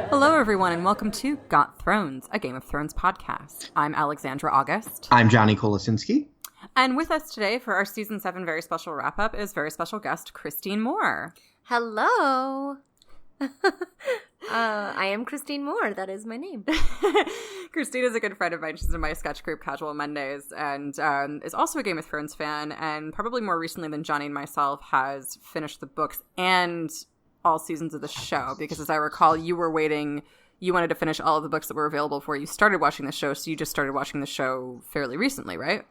Hello, everyone, and welcome to Got Thrones, a Game of Thrones podcast. I'm Alexandra August. I'm Johnny Kolosinski. And with us today for our Season 7 very special wrap-up is very special guest Christine Moore. Hello. I am Christine Moore. That is my name. Christine is a good friend of mine. She's in my sketch group, Casual Mondays, and is also a Game of Thrones fan, and probably more recently than Johnny and myself has finished the books and all seasons of the show, because as I recall, you wanted to finish all of the books that were available for you. You started watching the show, so you just started watching the show fairly recently, right?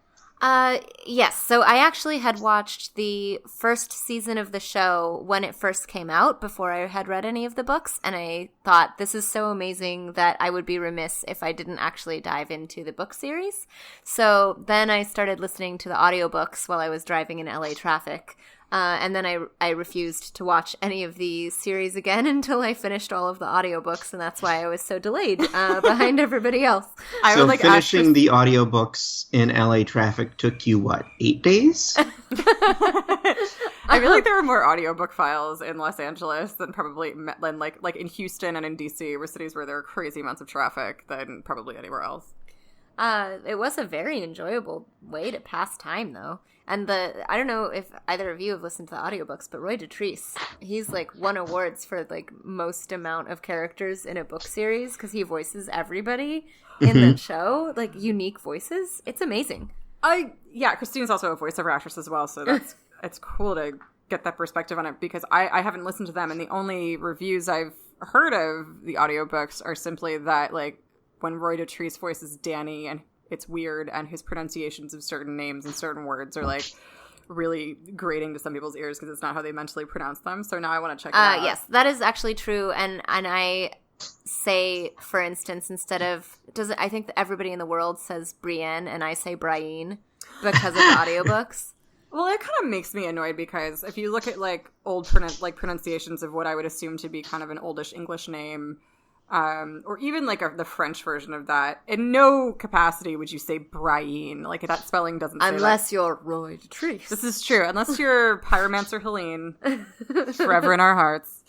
Yes. So I actually had watched the first season of the show when it first came out before I had read any of the books. And I thought, this is so amazing that I would be remiss if I didn't actually dive into the book series. So then I started listening to the audiobooks while I was driving in LA traffic. And then I refused to watch any of the series again until I finished all of the audiobooks, and that's why I was so delayed behind everybody else. Finishing the audiobooks in LA traffic took you, 8 days? I feel like there were more audiobook files in Los Angeles than probably like in Houston and in DC, were cities where there are crazy amounts of traffic, than probably anywhere else. It was a very enjoyable way to pass time, though. And I don't know if either of you have listened to the audiobooks, but Roy Dotrice, he's won awards for most amount of characters in a book series because he voices everybody in the show, unique voices. It's amazing. Christine's also a voiceover actress as well, so it's cool to get that perspective on it, because I haven't listened to them, and the only reviews I've heard of the audiobooks are simply that when Roy Dotrice voices Danny and it's weird, and his pronunciations of certain names and certain words are really grating to some people's ears because it's not how they mentally pronounce them. So now I want to check it out. Yes, that is actually true. And I say, for instance, instead of I think that everybody in the world says Brienne, and I say Brienne because of the audiobooks. Well, it kind of makes me annoyed, because if you look at old pronunciations of what I would assume to be kind of an oldish English name, or even the French version of that, in no capacity would you say Brienne. That spelling doesn't say unless you're Roy Dotrice. This is true. Unless you're Pyromancer Helene, forever in our hearts.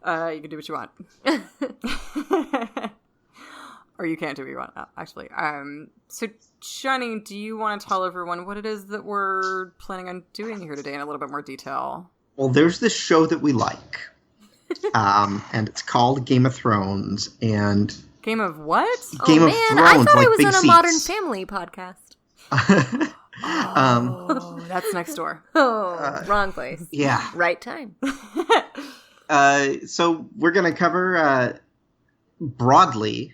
You can do what you want. Or you can't do what you want, actually. So, Johnny, do you want to tell everyone what it is that we're planning on doing here today in a little bit more detail? Well, there's this show that we like. And it's called Game of Thrones, and... Game of what? Game of Thrones, I thought it was Big on a Seats. Modern Family podcast. That's next door. Wrong place. Yeah. Right time. So we're going to cover broadly,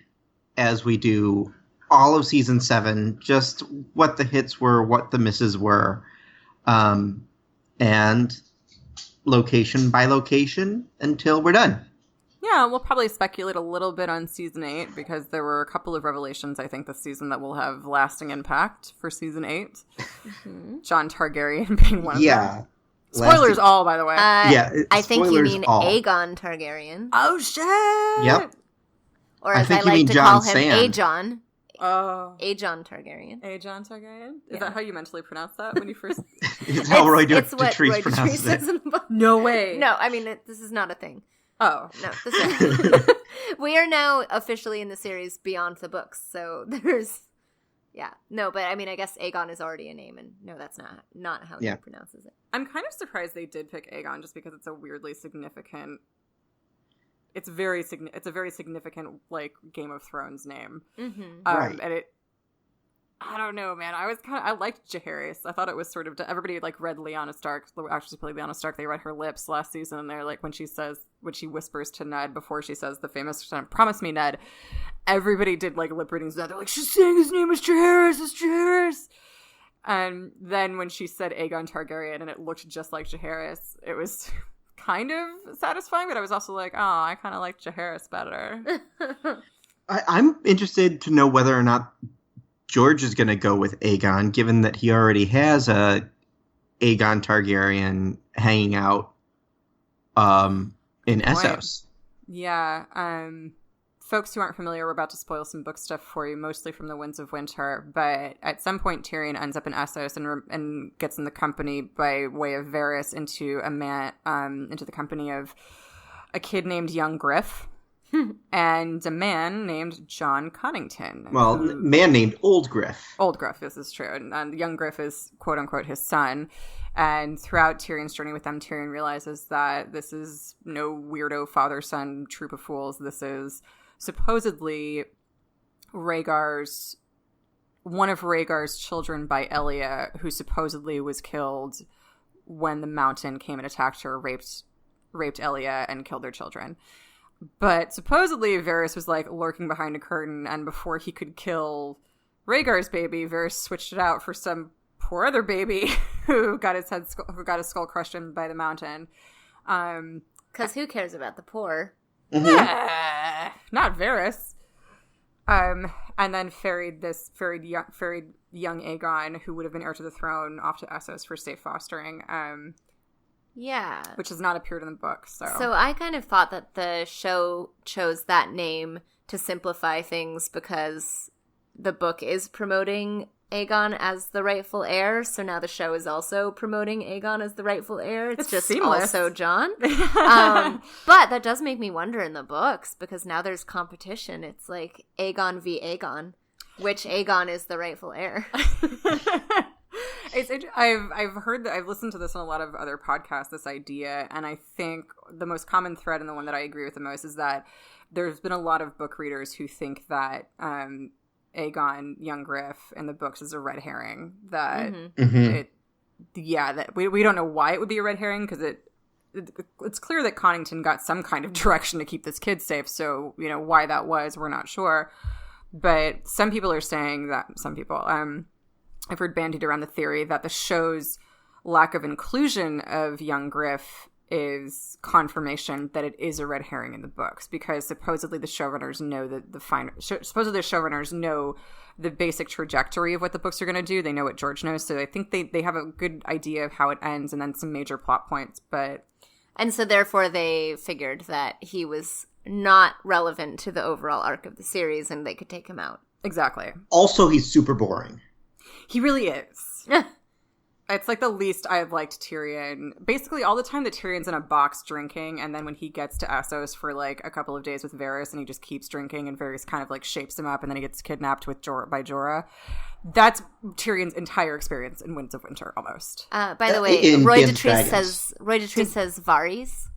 as we do all of Season 7, just what the hits were, what the misses were, and... location by location until we're done. Yeah, we'll probably speculate a little bit on Season 8, because there were a couple of revelations, I think, this season that will have lasting impact for Season 8. Jon Targaryen being one of them. Spoilers all, by the way. I think you mean all. Aegon Targaryen. Oh, shit! Yep. Or as I like to call him, Aegon. Aegon Targaryen. Aegon Targaryen? Is that how you mentally pronounce that when you first... It's how Roy Dotrice pronounces it. No way. No, I mean, this is not a thing. Oh. No, we are now officially in the series beyond the books, so there's... Yeah. No, but I mean, I guess Aegon is already a name, and no, that's not how he pronounces it. I'm kind of surprised they did pick Aegon, just because it's a weirdly significant... It's a very significant, Game of Thrones name. Mm-hmm. Right. And I don't know, man. I liked Jaehaerys. I thought it was sort of, everybody read Lyanna Stark, actually played Lyanna Stark. They read her lips last season, and they're when she whispers to Ned before she says the famous, "Promise me, Ned." Everybody did lip readings. They're she's saying his name is Jaehaerys. It's Jaehaerys. And then when she said Aegon Targaryen, and it looked just like Jaehaerys, it was kind of satisfying, but I was also I kind of like Jaehaerys better. I'm interested to know whether or not George is going to go with Aegon, given that he already has a Aegon Targaryen hanging out in Essos. Yeah. folks who aren't familiar, we're about to spoil some book stuff for you, mostly from the Winds of Winter. But at some point, Tyrion ends up in Essos and gets in the company by way of Varys into the company of a kid named Young Griff and a man named John Connington. Well, man named Old Griff. Old Griff, this is true. And Young Griff is, quote unquote, his son. And throughout Tyrion's journey with them, Tyrion realizes that this is no weirdo father-son troop of fools. This is supposedly one of Rhaegar's children by Elia, who supposedly was killed when the Mountain came and attacked her, raped Elia, and killed their children. But supposedly Varys was like lurking behind a curtain, and before he could kill Rhaegar's baby, Varys switched it out for some poor other baby who got his skull crushed in by the Mountain. Because who cares about the poor? Not Varys. And then ferried young Aegon, who would have been heir to the throne, off to Essos for safe fostering. Yeah. Which has not appeared in the book. So I kind of thought that the show chose that name to simplify things because the book is promoting Aegon as the rightful heir. So now the show is also promoting Aegon as the rightful heir. It's just seamless. Also Jon. But that does make me wonder in the books because now there's competition. It's like Aegon v. Aegon. Which Aegon is the rightful heir? I've listened to this on a lot of other podcasts, this idea, and I think the most common thread and the one that I agree with the most is that there's been a lot of book readers who think that Aegon Young Griff in the books is a red herring. That that we don't know why it would be a red herring because it's clear that Connington got some kind of direction to keep this kid safe. So why that was, we're not sure. But some people are saying that I've heard bandied around the theory that the show's lack of inclusion of Young Griff is confirmation that it is a red herring in the books, because supposedly the showrunners know the basic trajectory of what the books are going to do. They know what George knows, so I think they have a good idea of how it ends and then some major plot points. And so therefore they figured that he was not relevant to the overall arc of the series and they could take him out. Exactly. Also, he's super boring. He really is. It's like the least I've liked Tyrion. Basically, all the time that Tyrion's in a box drinking, and then when he gets to Essos for like a couple of days with Varys, and he just keeps drinking, and Varys kind of like shapes him up, and then he gets kidnapped by Jorah. That's Tyrion's entire experience in Winds of Winter, almost. By the way, Roy Dotrice says Varys.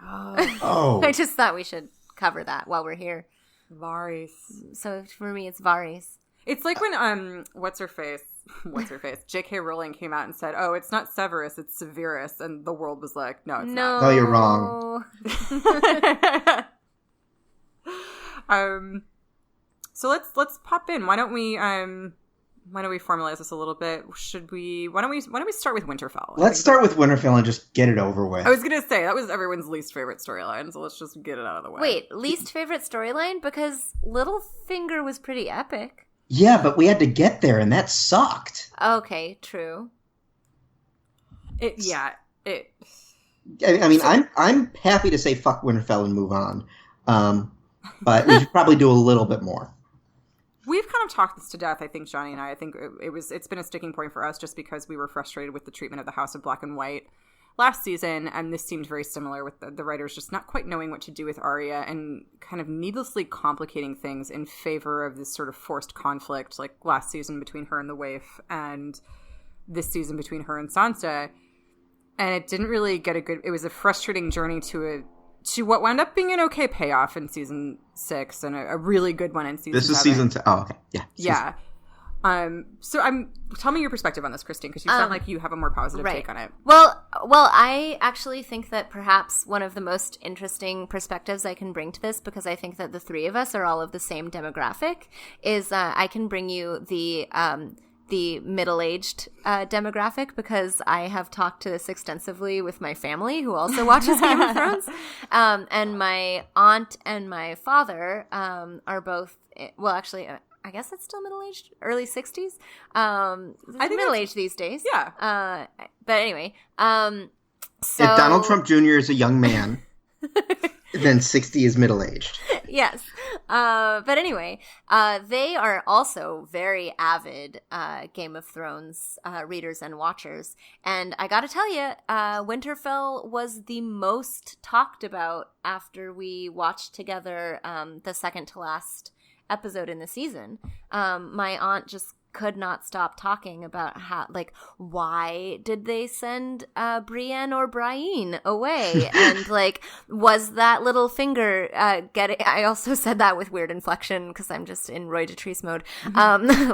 Oh. I just thought we should cover that while we're here. Varys. So for me, it's Varys. It's like when what's her face? J.K. Rowling came out and said, "Oh, it's not Severus, it's Severus," and the world was like, "No, it's not." No, you're wrong. So let's pop in. Why don't we formalize this a little bit? Why don't we start with Winterfell? Let's start with Winterfell and just get it over with. I was gonna say that was everyone's least favorite storyline, so let's just get it out of the way. Wait, least favorite storyline? Because Littlefinger was pretty epic. Yeah, but we had to get there, and that sucked. Okay, true. I mean, I'm happy to say fuck Winterfell and move on, but we should probably do a little bit more. We've kind of talked this to death, I think, Johnny and I. I think it's been a sticking point for us just because we were frustrated with the treatment of the House of Black and White last season, and this seemed very similar with the writers just not quite knowing what to do with Arya and kind of needlessly complicating things in favor of this sort of forced conflict, like last season between her and the Waif and this season between her and Sansa. And it didn't really get it was a frustrating journey to what wound up being an okay payoff in season 6 and a really good one in season 7. This is season 2. Oh, okay. Yeah. Yeah. So tell me your perspective on this, Christine, because you sound like you have a more positive take on it. Well, I actually think that perhaps one of the most interesting perspectives I can bring to this, because I think that the three of us are all of the same demographic, is I can bring you the middle-aged demographic, because I have talked to this extensively with my family who also watches Game of Thrones. And my aunt and my father are both, well, actually, I guess it's still middle-aged, early 60s. I think middle-aged these days. Yeah. But anyway, so... If Donald Trump Jr. is a young man, then 60 is middle-aged. Yes. But anyway, they are also very avid Game of Thrones readers and watchers. And I gotta tell you, Winterfell was the most talked about after we watched together the second to last episode in the season. My aunt just could not stop talking about how, like, why did they send Brienne or Brienne away? And, like, was that little finger getting... I also said that with weird inflection because I'm just in Roy Dotrice mode.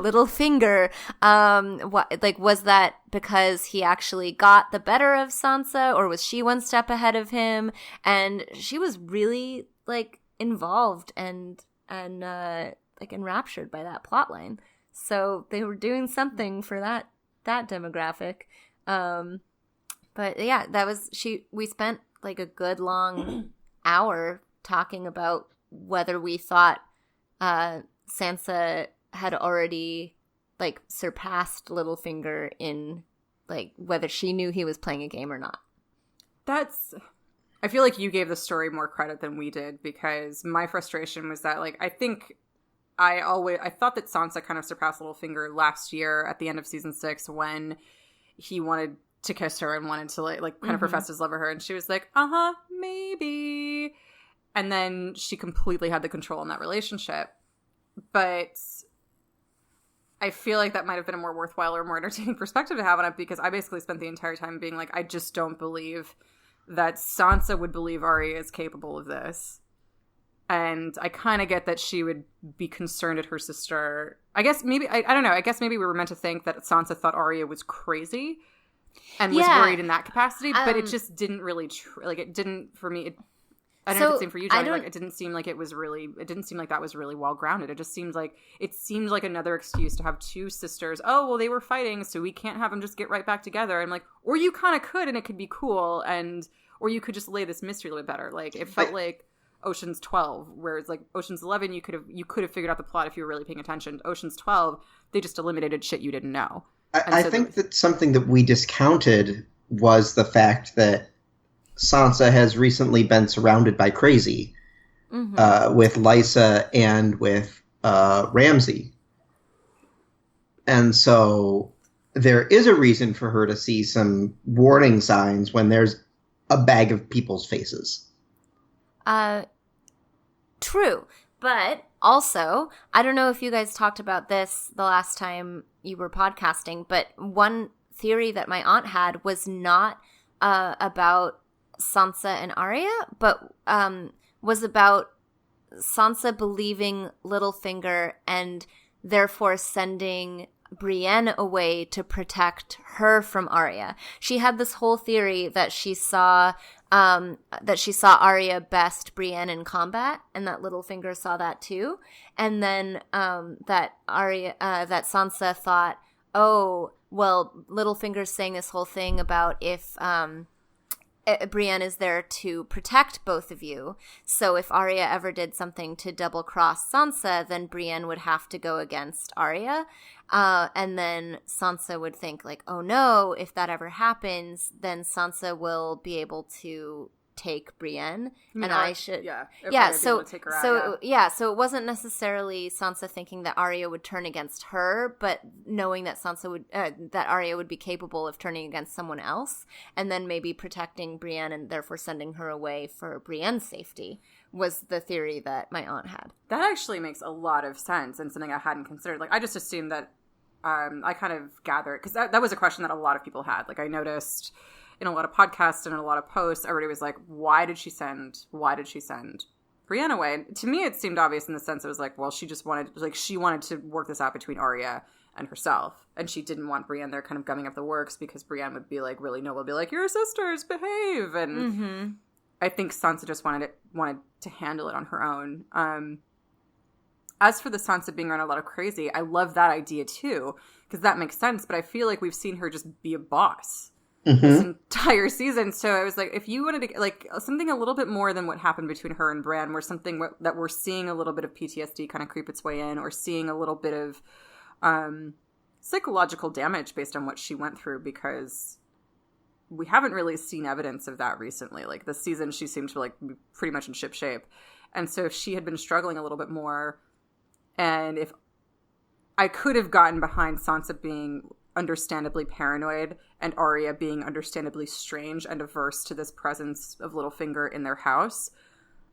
Little finger, was that because he actually got the better of Sansa, or was she one step ahead of him? And she was really, like, involved and enraptured by that plotline. So they were doing something for that demographic. But yeah, we spent like a good long hour talking about whether we thought Sansa had already like surpassed Littlefinger in like whether she knew he was playing a game or not. I feel like you gave the story more credit than we did, because my frustration was that, like, I thought that Sansa kind of surpassed Littlefinger last year at the end of season 6 when he wanted to kiss her and wanted to like kind of profess his love for her, and she was like, maybe. And then she completely had the control in that relationship. But I feel like that might have been a more worthwhile or more entertaining perspective to have on it, because I basically spent the entire time being like, I just don't believe that Sansa would believe Arya is capable of this. And I kind of get that she would be concerned at her sister. I guess maybe, I don't know, I guess maybe we were meant to think that Sansa thought Arya was crazy and was worried in that capacity, but it just didn't really, it didn't, for me, I don't know if it's the same for you, Johnny, like, it didn't seem like that was really well-grounded. It just seemed like another excuse to have two sisters. Oh, well, they were fighting, so we can't have them just get right back together. I'm like, or you kind of could, and it could be cool, or you could just lay this mystery a little bit better. Like, it felt like Ocean's 12, whereas like Ocean's 11, you could have figured out the plot if you were really paying attention. Ocean's 12, they just eliminated shit you didn't know. I think that something that we discounted was the fact that Sansa has recently been surrounded by crazy with Lysa and with Ramsay. And so there is a reason for her to see some warning signs when there's a bag of people's faces. True. But also, I don't know if you guys talked about this the last time you were podcasting, but one theory that my aunt had was not about Sansa and Arya, but was about Sansa believing Littlefinger and therefore sending Brienne away to protect her from Arya. She had this whole theory that she saw Arya best Brienne in combat, and that Littlefinger saw that too. And then that Sansa thought, oh, well, Littlefinger's saying this whole thing about if Brienne is there to protect both of you. So if Arya ever did something to double cross Sansa, then Brienne would have to go against Arya. And then Sansa would think like, oh no, if that ever happens, then Sansa will be able to take Brienne, and I should, so it wasn't necessarily Sansa thinking that Arya would turn against her, but knowing that that Arya would be capable of turning against someone else, and then maybe protecting Brienne and therefore sending her away for Brienne's safety was the theory that my aunt had. That actually makes a lot of sense, and something I hadn't considered. Like, I just assumed that I kind of gathered, because that was a question that a lot of people had. Like, I noticed in a lot of podcasts and in a lot of posts, everybody was like, why did she send Brienne away? And to me, it seemed obvious in the sense it was like, well, she wanted to work this out between Arya and herself, and she didn't want Brienne there kind of gumming up the works, because Brienne would be like, really noble, be like, you're sisters, behave. And I think Sansa just wanted to handle it on her own. As for the Sansa being around a lot of crazy, I love that idea too, because that makes sense, but I feel like we've seen her just be a boss this entire season. So I was like, if you wanted to like something a little bit more than what happened between her and Bran, where something that we're seeing a little bit of PTSD kind of creep its way in, or seeing a little bit of psychological damage based on what she went through, because we haven't really seen evidence of that recently. Like this season, she seemed to like be pretty much in ship shape. And so if she had been struggling a little bit more, and if I could have gotten behind Sansa being understandably paranoid and Arya being understandably strange and averse to this presence of Littlefinger in their house,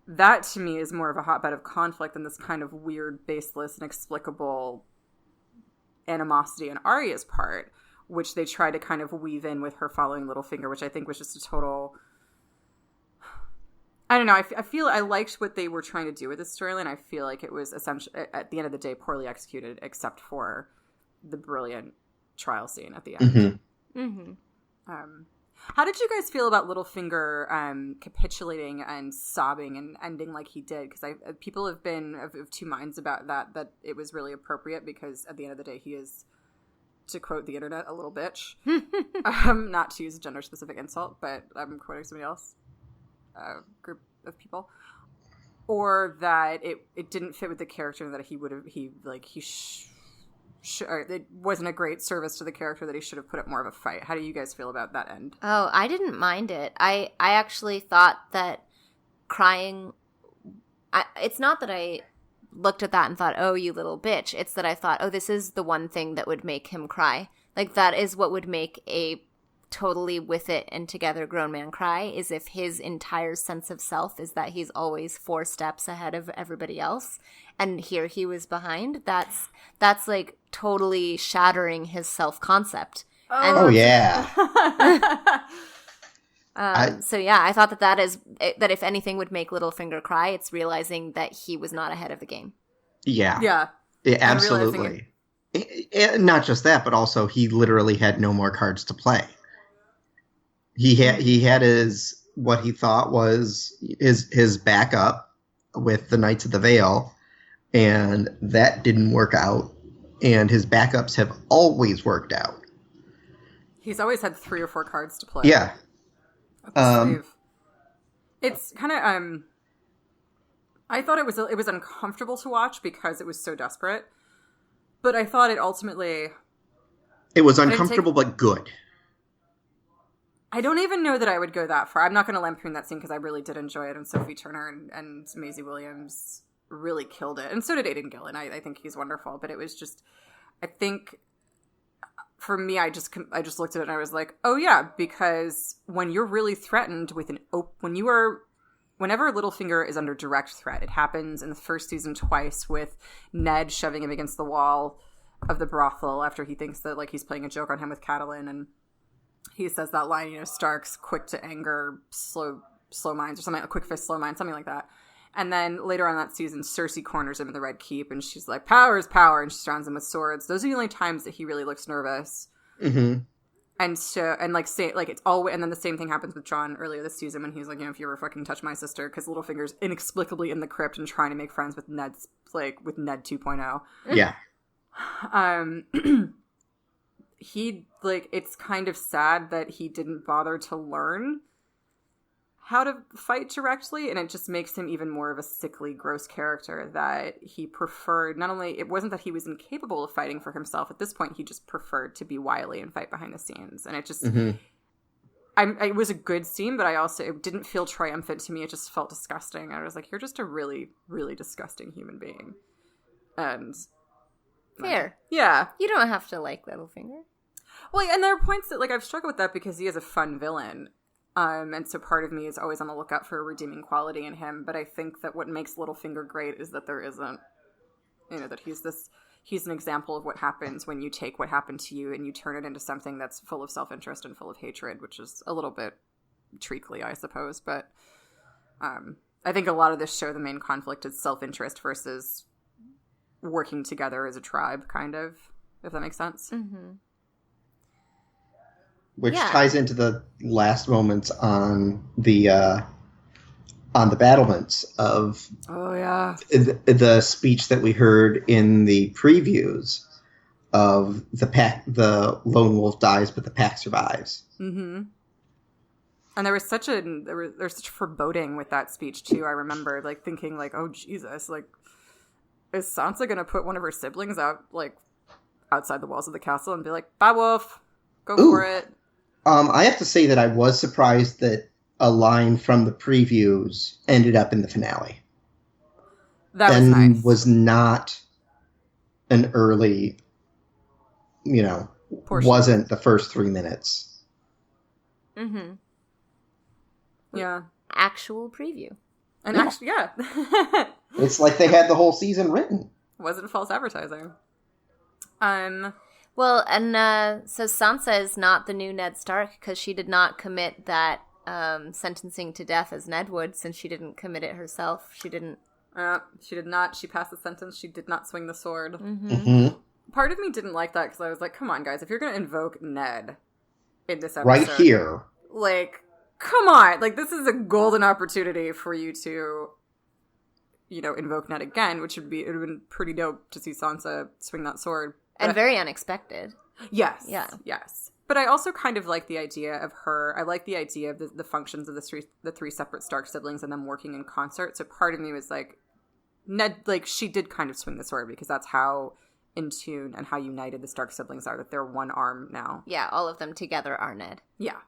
that to me is more of a hotbed of conflict than this kind of weird, baseless, inexplicable animosity on Arya's part, which they try to kind of weave in with her following Littlefinger, which I think was just a total... I don't know. I feel I liked what they were trying to do with this storyline. I feel like it was essentially, at the end of the day, poorly executed, except for the brilliant trial scene at the end. How did you guys feel about Littlefinger capitulating and sobbing and ending like he did? Because people have been of two minds about that it was really appropriate because at the end of the day, he is, to quote the internet, a little bitch. Not to use a gender-specific insult, but I'm quoting somebody else. Group of people, or that it didn't fit with the character, that it wasn't a great service to the character, that he should have put up more of a fight. How do you guys feel about that end? Oh, I didn't mind it. I actually thought that crying, it's not that I looked at that and thought, oh, you little bitch. It's that I thought, oh, this is the one thing that would make him cry. Like, that is what would make a totally with it and together grown man cry, is if his entire sense of self is that he's always 4 steps ahead of everybody else, and here he was behind. That's like totally shattering his self-concept. Yeah. So yeah, I thought that if anything would make Littlefinger cry, it's realizing that he was not ahead of the game. Yeah, absolutely. Not just that, but also he literally had no more cards to play. He had his, what he thought was his backup with the Knights of the Vale, and that didn't work out. And his backups have always worked out. He's always had 3 or 4 cards to play. Yeah. It's kind of I thought it was uncomfortable to watch because it was so desperate, but I thought it was uncomfortable but good. I don't even know that I would go that far. I'm not going to lampoon that scene because I really did enjoy it, and Sophie Turner and Maisie Williams really killed it, and so did Aidan Gillen. I think he's wonderful, but it was just, I think, for me, I just looked at it and I was like, oh yeah, because when you're really threatened with whenever Littlefinger is under direct threat, it happens in the first season twice with Ned shoving him against the wall of the brothel after he thinks that like he's playing a joke on him with Catelyn, and he says that line, Stark's quick to anger, slow minds, or something, a quick fist, slow mind, something like that. And then later on that season, Cersei corners him in the Red Keep, and she's like, power is power, and she surrounds him with swords. Those are the only times that he really looks nervous. Mm-hmm. And so, and like, say, like, it's always, and then the same thing happens with Jon earlier this season when he's like, if you ever fucking touch my sister, because Littlefinger's inexplicably in the crypt and trying to make friends with Ned 2.0. Yeah. It's kind of sad that he didn't bother to learn how to fight directly, and it just makes him even more of a sickly, gross character that he preferred. Not only, it wasn't that he was incapable of fighting for himself at this point, he just preferred to be wily and fight behind the scenes. And it just, it was a good scene, but it didn't feel triumphant to me. It just felt disgusting. I was like, you're just a really, really disgusting human being. And fair. Yeah. You don't have to like Littlefinger. Well, and there are points that, like, I've struggled with that because he is a fun villain. And so part of me is always on the lookout for a redeeming quality in him. But I think that what makes Littlefinger great is that there isn't, that he's an example of what happens when you take what happened to you and you turn it into something that's full of self-interest and full of hatred, which is a little bit treacly, I suppose. But I think a lot of this show, the main conflict is self-interest versus working together as a tribe, kind of, if that makes sense. Mm-hmm. Which ties into the last moments on the battlements of the speech that we heard in the previews of the pack. The lone wolf dies, but the pack survives. Mm-hmm. And there was such foreboding with that speech too. I remember like thinking like, oh Jesus, like, is Sansa gonna put one of her siblings out like outside the walls of the castle and be like, bye wolf, go for it? I have to say that I was surprised that a line from the previews ended up in the finale. That and was nice. was not an early, Portion. wasn't the first 3 minutes. Mm-hmm. Yeah. Actual preview. And actually, yeah. It's like they had the whole season written. Wasn't false advertising. Well, and so Sansa is not the new Ned Stark because she did not commit that sentencing to death as Ned would, since she didn't commit it herself. She didn't. She did not. She passed the sentence. She did not swing the sword. Mm-hmm. Mm-hmm. Part of me didn't like that because I was like, come on, guys. If you're going to invoke Ned in this episode. Right here. Like, come on. Like, this is a golden opportunity for you to, invoke Ned again, which it would have been pretty dope to see Sansa swing that sword. And very unexpected. Yes. Yeah. Yes. But I also kind of like the idea of her. I like the idea of the functions of the three separate Stark siblings and them working in concert. So part of me was like, Ned, like, she did kind of swing the sword because that's how in tune and how united the Stark siblings are, that they're one arm now. Yeah, all of them together are Ned. Yeah.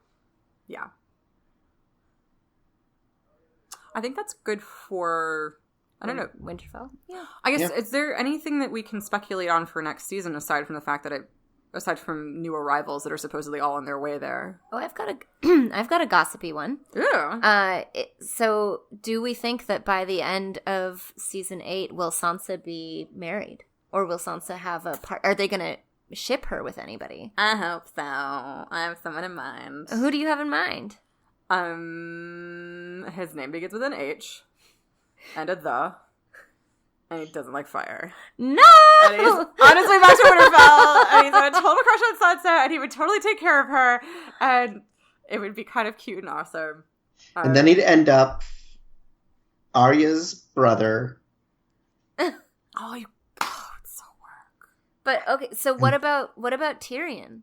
Yeah. I think that's good for, I don't know. Winterfell? Yeah. I guess, Yeah. is there anything that we can speculate on for next season aside from the fact that aside from new arrivals that are supposedly all on their way there? Oh, I've got a gossipy one. Yeah. So do we think that by the end of season 8, will Sansa be married? Or will Sansa have a part? Are they going to ship her with anybody? I hope so. I have someone in mind. Who do you have in mind? His name begins with an H and a the, and he doesn't like fire. No! And he's honestly back to Winterfell, and he's got a total crush on Sansa, and he would totally take care of her, and it would be kind of cute and awesome. And then he'd end up Arya's brother. Oh, it's so work. But okay, so what about Tyrion?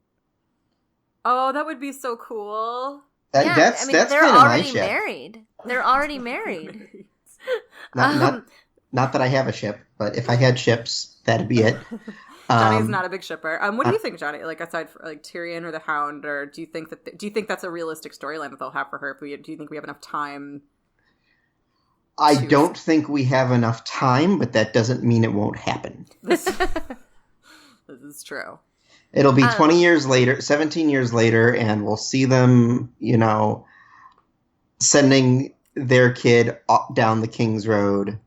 Oh, that would be so cool. That's they're kind of my already ship. married. They're already married. Not that I have a ship, but if I had ships, that'd be it. Johnny's not a big shipper. What do you think, Johnny? Like, aside from like Tyrion or the Hound, or do you think that's a realistic storyline that they'll have for her? Do you think we have enough time? I don't think we have enough time, but that doesn't mean it won't happen. This is true. It'll be 20 years later, 17 years later, and we'll see them, sending their kid down the King's Road.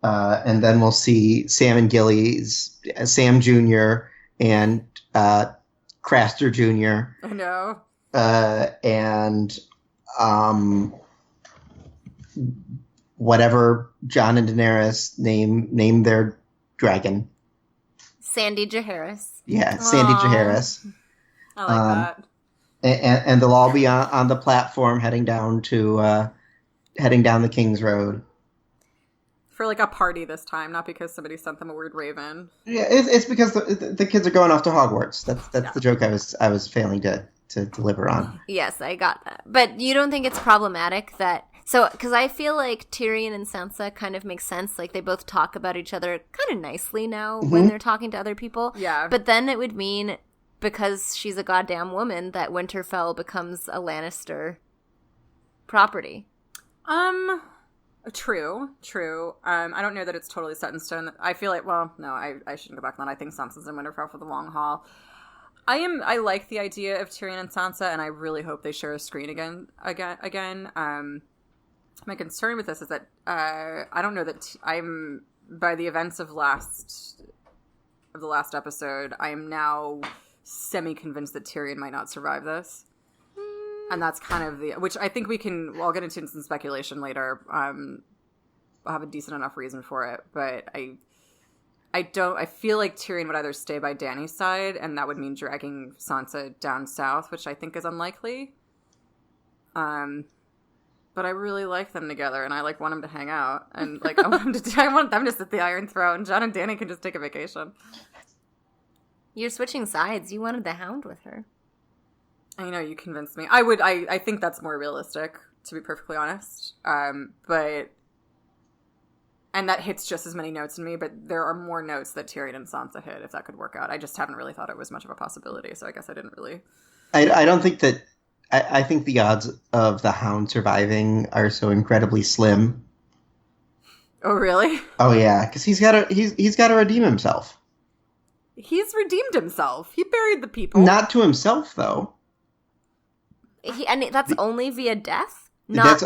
And then we'll see Sam and Gillies, Sam Jr. and Craster Jr. I know. And whatever Jon and Daenerys name their dragon. Sandy Jaehaerys. Yeah, Sandy Jaehaerys. I like that. And they'll all be on the platform heading down the King's Road. For like a party this time, not because somebody sent them a weird raven. Yeah, it's because the kids are going off to Hogwarts. That's the joke I was failing to deliver on. Yes, I got that. But you don't think it's problematic that... So, because I feel like Tyrion and Sansa kind of make sense. Like, they both talk about each other kind of nicely now when they're talking to other people. Yeah. But then it would mean, because she's a goddamn woman, that Winterfell becomes a Lannister property. True. I don't know that it's totally set in stone. I feel like, well, no, I shouldn't go back on that. I think Sansa's in Winterfell for the long haul. I like the idea of Tyrion and Sansa, and I really hope they share a screen again. My concern with this is that I don't know that I'm by the events of the last episode. I am now semi-convinced that Tyrion might not survive this, and that's kind of which I think we can. Well, I'll get into some speculation later. I'll have a decent enough reason for it, but I feel like Tyrion would either stay by Dany's side, and that would mean dragging Sansa down south, which I think is unlikely. But I really like them together, and I want them to hang out, and I want them to sit the Iron Throne. Jon and Dany can just take a vacation. You're switching sides. You wanted the Hound with her. I know, you convinced me. I think that's more realistic, to be perfectly honest. And that hits just as many notes in me, but there are more notes that Tyrion and Sansa hit, if that could work out. I just haven't really thought it was much of a possibility, so I guess I didn't really. I don't think that. I think the odds of the Hound surviving are so incredibly slim. Oh, really? Oh yeah, because he's got to redeem himself. He's redeemed himself. He buried the people. Not to himself though. And that's only via death, not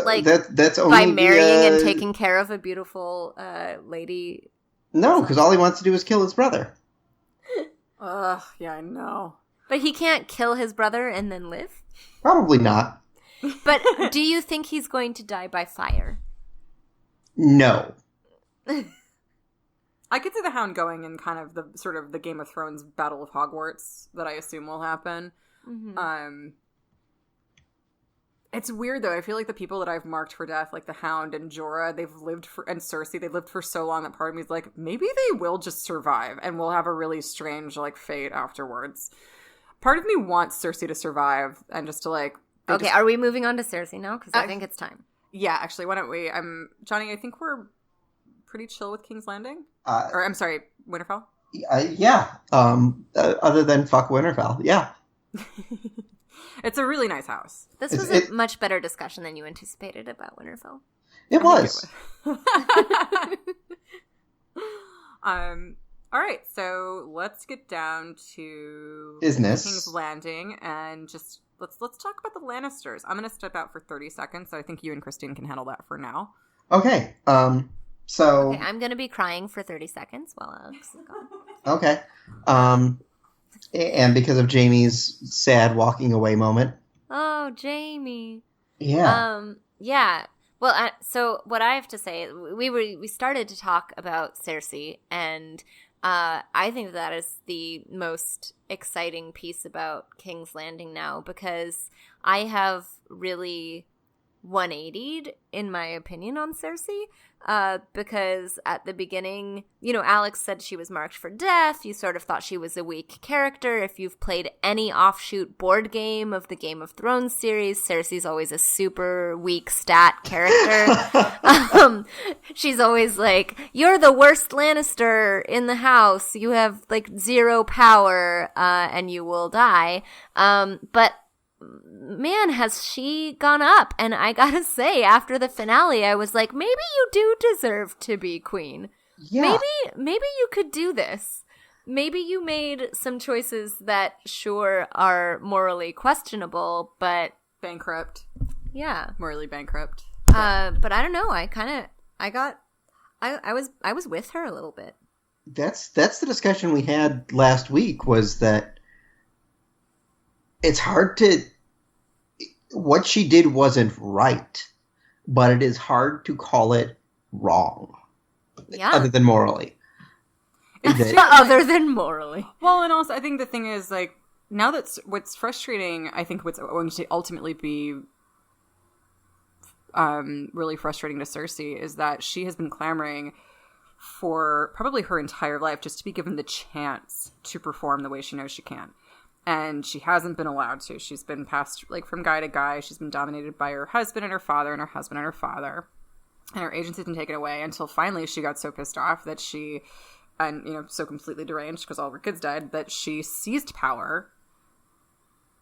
that's only by marrying and taking care of a beautiful lady. No, because all he wants to do is kill his brother. Ugh, yeah, I know. But he can't kill his brother and then live? Probably not. But do you think he's going to die by fire? No. I could see the Hound going in kind of the sort of the Game of Thrones Battle of Hogwarts that I assume will happen. Mm-hmm. It's weird though. I feel like the people that I've marked for death, like the Hound and Jorah, and Cersei, they've lived for so long that part of me is like, maybe they will just survive and we'll have a really strange like fate afterwards. Part of me wants Cersei to survive and just to like. Okay, are we moving on to Cersei now? Because I think it's time. Yeah, actually, why don't we? Johnny, I think we're pretty chill with King's Landing. Or I'm sorry, Winterfell. Yeah. Other than fuck Winterfell, yeah. It's a really nice house. This was a much better discussion than you anticipated about Winterfell. It was. All right, so let's get down to business. King's Landing and just let's talk about the Lannisters. I'm going to step out for 30 seconds, so I think you and Christine can handle that for now. Okay. Okay, I'm going to be crying for 30 seconds while Alex is gone. Okay. And because of Jaime's sad walking away moment. Oh, Jaime. Yeah. Yeah. Well, so what I have to say, we started to talk about Cersei, and I think that is the most exciting piece about King's Landing now, because I have really 180'd in my opinion on Cersei, because at the beginning, Alex said she was marked for death. You sort of thought she was a weak character. If you've played any offshoot board game of the Game of Thrones series, Cersei's always a super weak stat character. She's always like, you're the worst Lannister in the house. You have like 0 power, and you will die. But man, has she gone up. And I gotta say, after the finale, I was like, maybe you do deserve to be queen. Yeah. Maybe you could do this. Maybe you made some choices that sure are morally questionable, but bankrupt. Yeah. Morally bankrupt. But I don't know. I was with her a little bit. That's the discussion we had last week, was that it's hard to. What she did wasn't right, but it is hard to call it wrong. Yeah. Other than morally. Other than morally. Well, and also, I think the thing is, like, now that's what's frustrating, I think what's going to ultimately be really frustrating to Cersei is that she has been clamoring for probably her entire life just to be given the chance to perform the way she knows she can. And she hasn't been allowed to. She's been passed, like, from guy to guy. She's been dominated by her husband and her father and her husband and her father. And her agency's been taken away until finally she got so pissed off that she, and, so completely deranged because all of her kids died, that she seized power.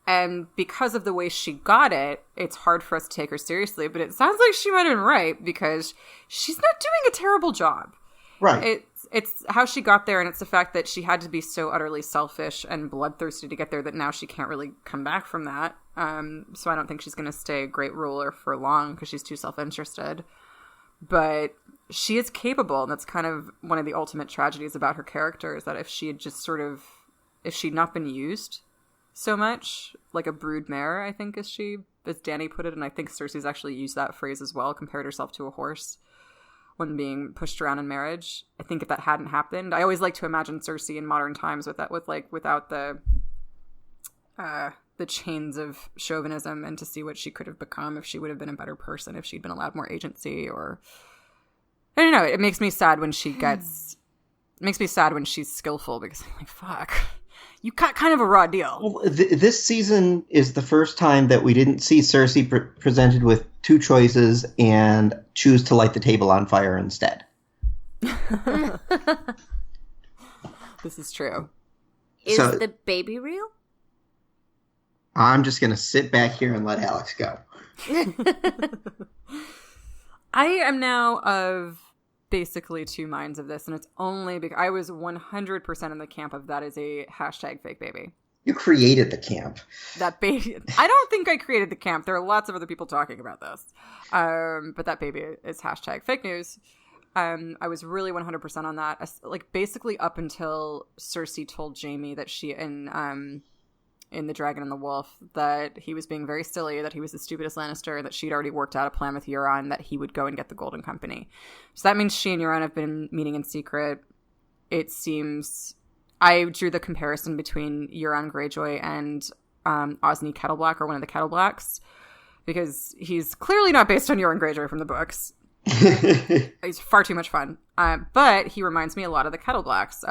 And because of the way she got it, it's hard for us to take her seriously. But it sounds like she might have been right, because she's not doing a terrible job. Right. It's how she got there, and it's the fact that she had to be so utterly selfish and bloodthirsty to get there that now she can't really come back from that. So I don't think she's going to stay a great ruler for long because she's too self-interested. But she is capable, and that's kind of one of the ultimate tragedies about her character, is that if she had just if she'd not been used so much, like a brood mare, I think, as Dany put it, and I think Cersei's actually used that phrase as well, compared herself to a horse when being pushed around in marriage. I think if that hadn't happened, I always like to imagine Cersei in modern times without the chains of chauvinism, and to see what she could have become if she would have been a better person, if she'd been allowed more agency. Or I don't know. It makes me sad when she's skillful, because I'm like, fuck, you got kind of a raw deal. Well, this season is the first time that we didn't see Cersei presented with 2 choices and choose to light the table on fire instead. This is true. Is the baby real? I'm just going to sit back here and let Alex go. I am now of basically two minds of this, and it's only because I was 100% in the camp of that is a hashtag fake baby. You created the camp. That baby. I don't think I created the camp. There are lots of other people talking about this. But that baby is hashtag fake news. I was really 100% on that. Like, basically up until Cersei told Jaime that she, in The Dragon and the Wolf, that he was being very silly, that he was the stupidest Lannister, that she'd already worked out a plan with Euron, that he would go and get the Golden Company. So that means she and Euron have been meeting in secret. It seems... I drew the comparison between Euron Greyjoy and Osney Kettleblack, or one of the Kettleblacks, because he's clearly not based on Euron Greyjoy from the books. He's far too much fun. But he reminds me a lot of the Kettleblacks.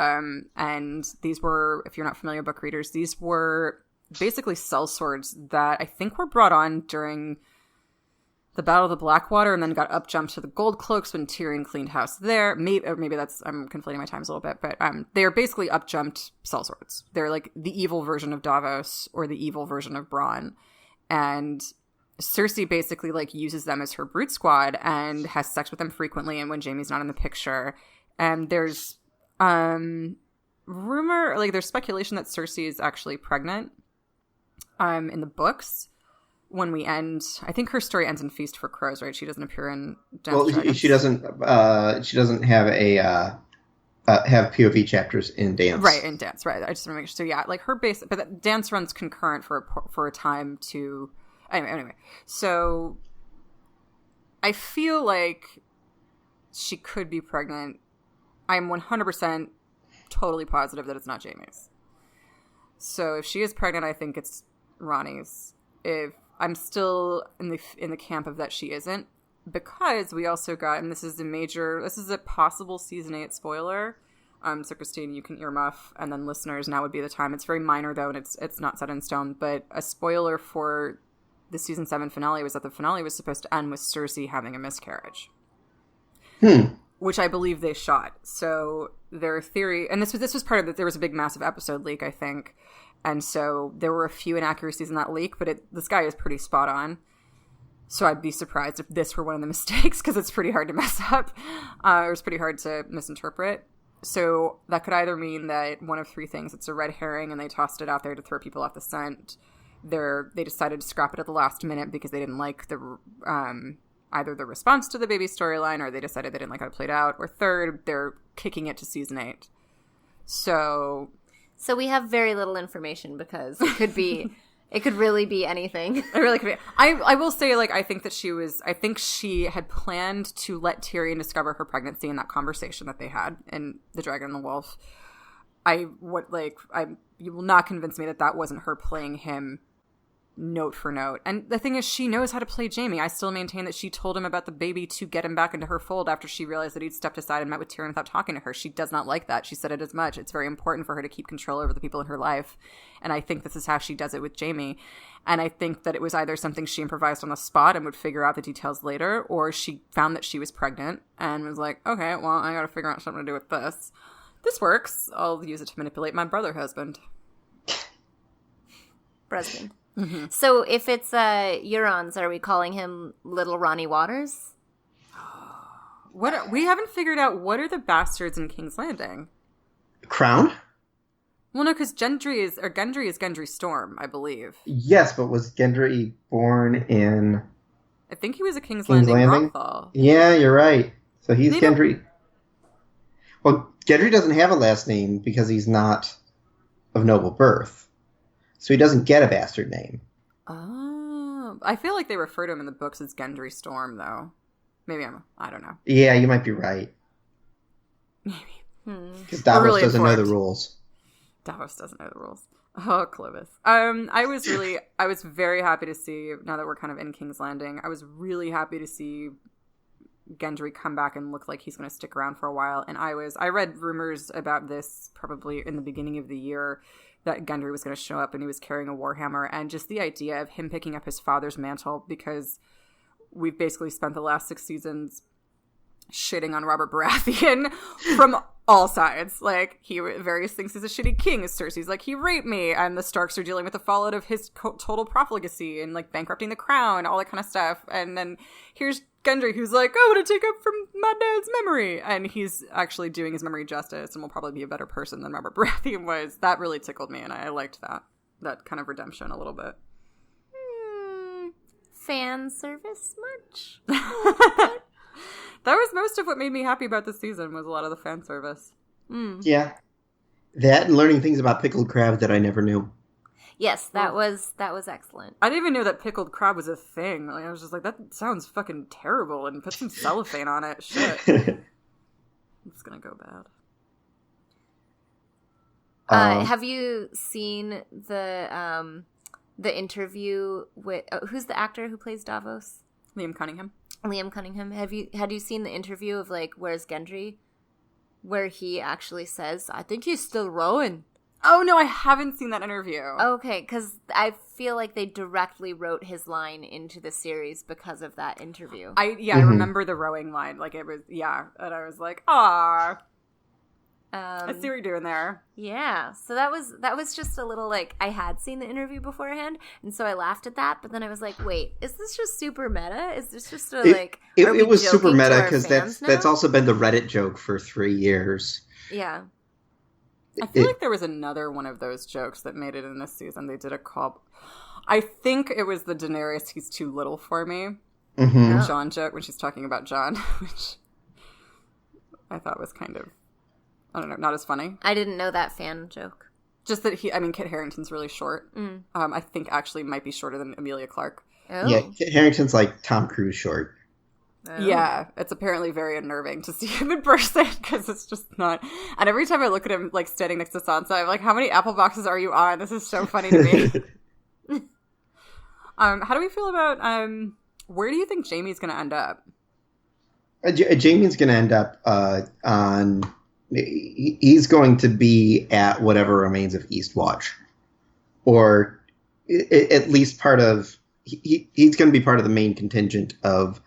And these were, if you're not familiar, book readers, these were basically sellswords that I think were brought on during the Battle of the Blackwater, and then got up-jumped to the Gold Cloaks when Tyrion cleaned house there. Maybe that's, I'm conflating my times a little bit, but they're basically up-jumped sellswords. They're like the evil version of Davos or the evil version of Bronn. And Cersei basically like uses them as her brute squad and has sex with them frequently, and when Jaime's not in the picture. And there's rumor, like there's speculation that Cersei is actually pregnant in the books. When we end, I think her story ends in Feast for Crows, right? She doesn't appear in Dance Well, Dragons. she doesn't have have POV chapters in Dance. Right, in Dance, right. I just want to make sure. So yeah, like her base, but Dance runs concurrent for a time to. Anyway, so I feel like she could be pregnant. I'm 100% totally positive that it's not Jaime's. So if she is pregnant, I think it's Ronnie's. If I'm still in the camp of that she isn't, because we also got, and this is a possible season 8 spoiler. So Christine, you can earmuff, and then listeners, now would be the time. It's very minor though, and it's not set in stone. But a spoiler for the season 7 finale was that the finale was supposed to end with Cersei having a miscarriage, which I believe they shot. So their theory, and this was part of it. There was a big, massive episode leak, I think. And so there were a few inaccuracies in that leak, but this guy is pretty spot on. So I'd be surprised if this were one of the mistakes, because it's pretty hard to mess up. Or it's pretty hard to misinterpret. So that could either mean that one of three things. It's a red herring and they tossed it out there to throw people off the scent. They decided to scrap it at the last minute because they didn't like the either the response to the baby storyline, or they decided they didn't like how it played out. Or third, they're kicking it to season 8. So we have very little information, because it could really be anything. It really could be. I will say, like, I think she had planned to let Tyrion discover her pregnancy in that conversation that they had in The Dragon and the Wolf. You will not convince me that wasn't her playing him note for note. And the thing is, she knows how to play Jaime. I still maintain that she told him about the baby to get him back into her fold after she realized that he'd stepped aside and met with Tyrion without talking to her. She does not like that. She said it as much. It's very important for her to keep control over the people in her life. And I think this is how she does it with Jaime. And I think that it was either something she improvised on the spot and would figure out the details later, or she found that she was pregnant and was like, okay, well, I gotta figure out something to do with this. This works. I'll use it to manipulate my brother husband. Husband. Mm-hmm. So if it's Euron's, are we calling him Little Ronnie Waters? We haven't figured out what are the bastards in King's Landing. Crown? Well, no, because Gendry is Gendry Storm, I believe. Yes, but was Gendry born in? I think he was a King's Landing Rothal. Yeah, you're right. So he's Gendry. Well, Gendry doesn't have a last name because he's not of noble birth. So he doesn't get a bastard name. Oh. I feel like they refer to him in the books as Gendry Storm, though. Maybe I don't know. Yeah, you might be right. Maybe. Because Davos doesn't know the rules. Davos doesn't know the rules. Oh, Clovis. I was very happy to see, now that we're kind of in King's Landing, I was really happy to see Gendry come back and look like he's going to stick around for a while. And I read rumors about this probably in the beginning of the year, that Gendry was going to show up and he was carrying a warhammer, and just the idea of him picking up his father's mantle, because we've basically spent the last 6 seasons shitting on Robert Baratheon from all sides. Like, Varys thinks he's a shitty king. Cersei's like, he raped me. And the Starks are dealing with the fallout of his total profligacy and, like, bankrupting the crown, all that kind of stuff. And then here's Gendry, who's like, I want to take up from my dad's memory. And he's actually doing his memory justice and will probably be a better person than Robert Baratheon was. That really tickled me, and I liked that kind of redemption a little bit. Fan service much? That was most of what made me happy about this season, was a lot of the fan service. Yeah. That and learning things about pickled crab that I never knew. Yes, that was excellent. I didn't even know that pickled crab was a thing. Like, I was just like, that sounds fucking terrible, and put some cellophane on it. Shit. It's gonna go bad. Have you seen the interview with who's the actor who plays Davos? Liam Cunningham. Had you seen the interview of, like, Where's Gendry, where he actually says, I think he's still rowing? Oh no, I haven't seen that interview. Okay, because I feel like they directly wrote his line into the series because of that interview. I remember the rowing line. Like, it was, and I was like, ah. I see what you're doing there. Yeah, so that was just a little, like, I had seen the interview beforehand, and so I laughed at that, but then I was like, wait, is this just super meta? Is this just it was super meta, because that's also been the Reddit joke for 3 years. Yeah. I feel like there was another one of those jokes that made it in this season. They did a call. I think it was the Daenerys, he's too little for me. Mm-hmm. Jon joke when she's talking about Jon, which I thought was kind of, I don't know, not as funny. I didn't know that fan joke. Just that Kit Harington's really short. I think actually might be shorter than Emilia Clarke. Oh. Yeah, Kit Harington's like Tom Cruise short. Oh. Yeah, it's apparently very unnerving to see him in person, because it's just not. And every time I look at him, like, standing next to Sansa, I'm like, how many apple boxes are you on? This is so funny to me. How do we feel about, where do you think Jaime's going to end up? Jaime's going to end up on... He's going to be at whatever remains of Eastwatch. Or at least part of... He's going to be part of the main contingent of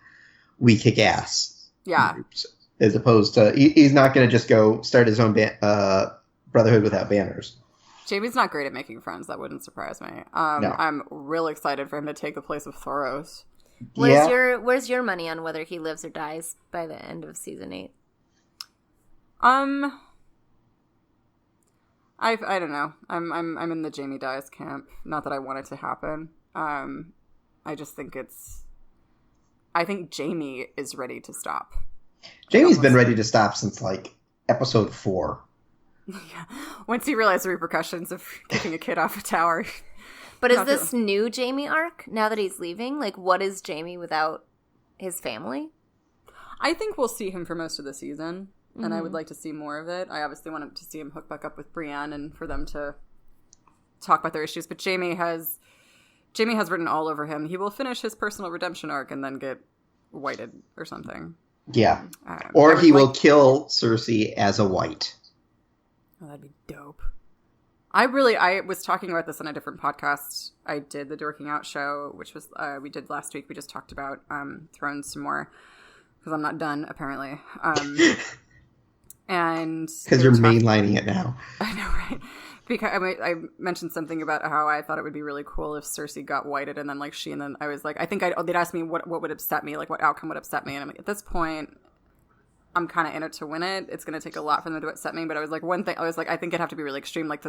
We Kick Ass. Yeah. Groups, as opposed to... He's not going to just go start his own Brotherhood Without Banners. Jaime's not great at making friends. That wouldn't surprise me. No. I'm real excited for him to take the place of Thoros. Where's your money on whether he lives or dies by the end of season 8? I don't know. I'm in the Jaime dies camp. Not that I want it to happen. I just think I think Jaime is ready to stop. Jaime's been ready to stop since, like, episode 4. Yeah. Once he realized the repercussions of kicking a kid off a tower. But is this new Jaime arc, now that he's leaving? Like, what is Jaime without his family? I think we'll see him for most of the season, and I would like to see more of it. I obviously wanted to see him hook back up with Brienne and for them to talk about their issues, but Jaime has written all over him. He will finish his personal redemption arc and then get whited or something. Yeah. Or he will kill Cersei as a white. Oh, that'd be dope. I was talking about this on a different podcast. I did the Dorking Out show, which was we did last week. We just talked about Thrones some more because I'm not done apparently. And because you're mainlining it now. I know, right? Because I mentioned something about how I thought it would be really cool if Cersei got whited, and then I was like, I think they'd ask me what would upset me, like what outcome would upset me, and I'm like, at this point, I'm kind of in it to win it. It's going to take a lot for them to upset me, but I was like, I think it'd have to be really extreme, like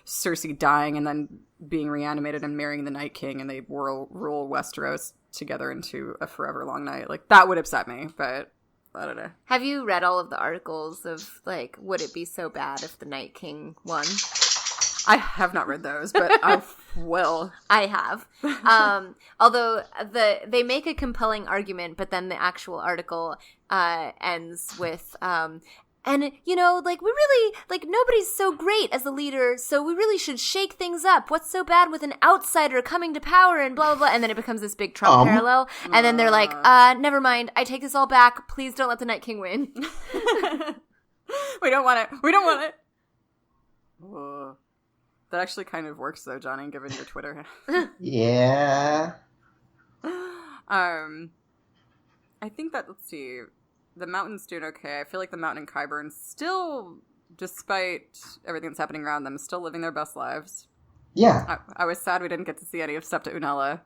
Cersei dying and then being reanimated and marrying the Night King, and they rule Westeros together into a forever long night. Like, that would upset me, but I don't know. Have you read all of the articles of, like, would it be so bad if the Night King won? I have not read those, but I will. I have. Although they make a compelling argument, but then the actual article ends with, and, you know, like, we really, like, nobody's so great as a leader, so we really should shake things up. What's so bad with an outsider coming to power and blah, blah, blah. And then it becomes this big Trump parallel. And then they're like, never mind. I take this all back. Please don't let the Night King win. We don't want it. We don't want it. Whoa. That actually kind of works, though, Johnny, given your Twitter. Yeah. I think that, let's see. the Mountain's doing okay. I feel like the Mountain and Qyburn still, despite everything that's happening around them, still living their best lives. Yeah. I was sad we didn't get to see any of Septa Unella.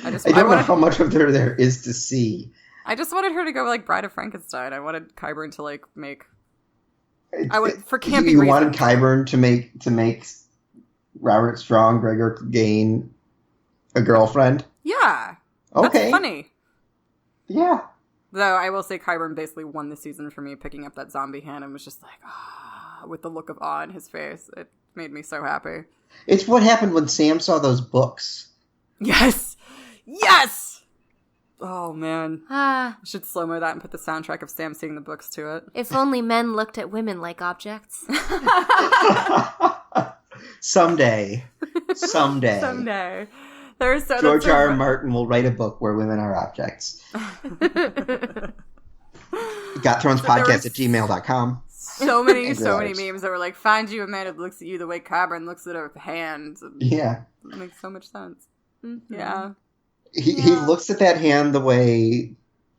I don't know how much of there is to see. I just wanted her to go like Bride of Frankenstein. I wanted Qyburn to like make. For campy reasons. You wanted Qyburn to make Robert Strong, Gregor Gain, a girlfriend. Yeah. Okay. That's funny. Yeah. Though I will say Qyburn basically won the season for me, picking up that zombie hand and was just like, with the look of awe in his face. It made me so happy. It's what happened when Sam saw those books. Yes! Yes! Oh, man. Ah. I should slow-mo that and put the soundtrack of Sam seeing the books to it. If only men looked at women like objects. Someday. George R. R. Martin will write a book where women are objects. GotThronesPodcast at gmail.com. So many memes that were like, find you a man who looks at you the way Qyburn looks at her hands. Yeah. It makes so much sense. Yeah. He looks at that hand the way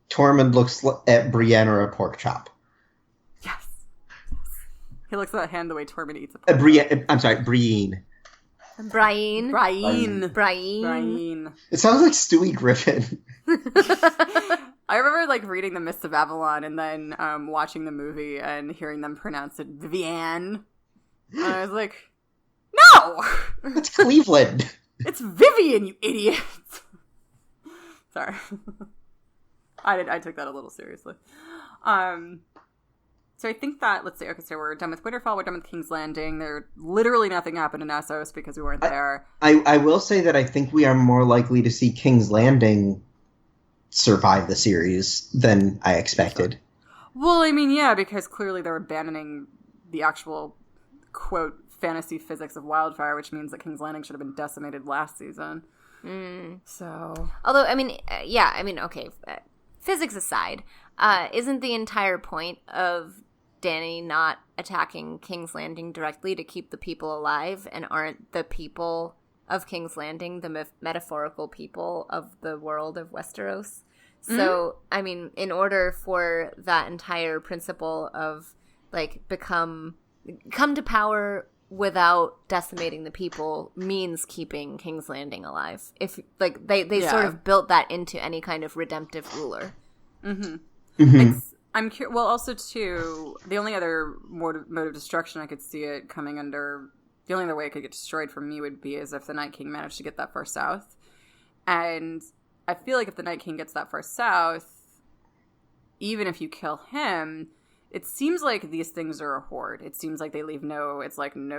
Tormund looks at Brienne or a pork chop. Yes. He looks at that hand the way Tormund eats a pork chop. Brienne. Brienne. It sounds like Stewie Griffin. I remember like reading The Mists of Avalon and then watching the movie and hearing them pronounce it Vivienne. And I was like, no! It's Cleveland. It's Vivian, you idiot! Sorry. I took that a little seriously. So I think that, let's see, okay, so we're done with Winterfell, we're done with King's Landing. There literally nothing happened in Essos because we weren't there. I will say that I think we are more likely to see King's Landing survive the series than I expected. Well, I mean, yeah, because clearly they're abandoning the actual, quote, fantasy physics of wildfire, which means that King's Landing should have been decimated last season. So... Although, okay, physics aside, isn't the entire point of Dany not attacking King's Landing directly to keep the people alive, and aren't the people of King's Landing the metaphorical people of the world of Westeros? So, I mean, in order for that entire principle of, like, come to power without decimating the people means keeping King's Landing alive. If, like, they sort of built that into any kind of redemptive ruler. I'm curious. Well, also too, the only other mode of destruction I could see it coming under, the only other way it could get destroyed for me would be as if the Night King managed to get that far south. And I feel like if the Night King gets that far south, even if you kill him, it seems like these things are a horde. It seems like they leave no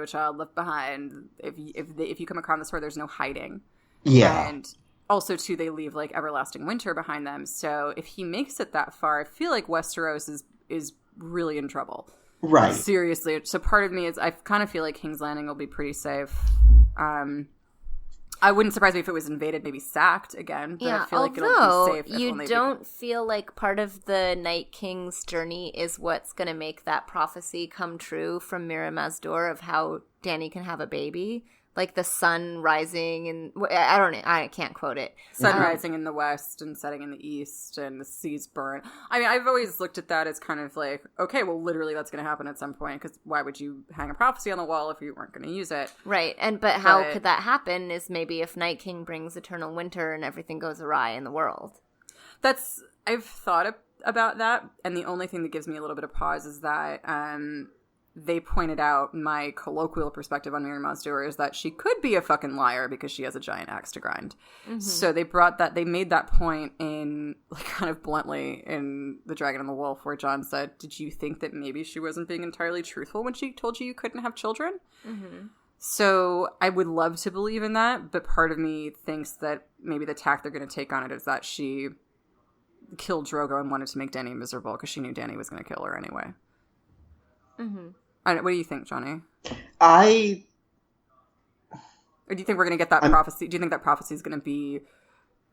child left behind. If you come across this horde, there's no hiding. Yeah. And also, too, they leave, like, everlasting winter behind them. So if he makes it that far, I feel like Westeros is really in trouble. Right. Like, seriously. So part of me is, I kind of feel like King's Landing will be pretty safe. I wouldn't surprise me if it was invaded, maybe sacked again. But I feel like it'll be safe. You don't feel like part of the Night King's journey is what's going to make that prophecy come true from Mira Mazdor of how Dany can have a baby? Like the sun rising and I don't know. I can't quote it. Sun rising in the west and setting in the east and the seas burn. I mean, I've always looked at that as kind of like, okay, well, literally that's going to happen at some point because why would you hang a prophecy on the wall if you weren't going to use it? Right. But how could that happen is maybe if Night King brings eternal winter and everything goes awry in the world. I've thought about that. And the only thing that gives me a little bit of pause is that, they pointed out my colloquial perspective on Miri Mazdur is that she could be a fucking liar because she has a giant axe to grind. So they made that point in, like, kind of bluntly in The Dragon and the Wolf, where Jon said, did you think that maybe she wasn't being entirely truthful when she told you couldn't have children? So I would love to believe in that, but part of me thinks that maybe the tack they're going to take on it is that she killed Drogo and wanted to make Dany miserable because she knew Dany was going to kill her anyway. What do you think, Johnny? Or do you think we're going to get that prophecy? Do you think that prophecy is going to be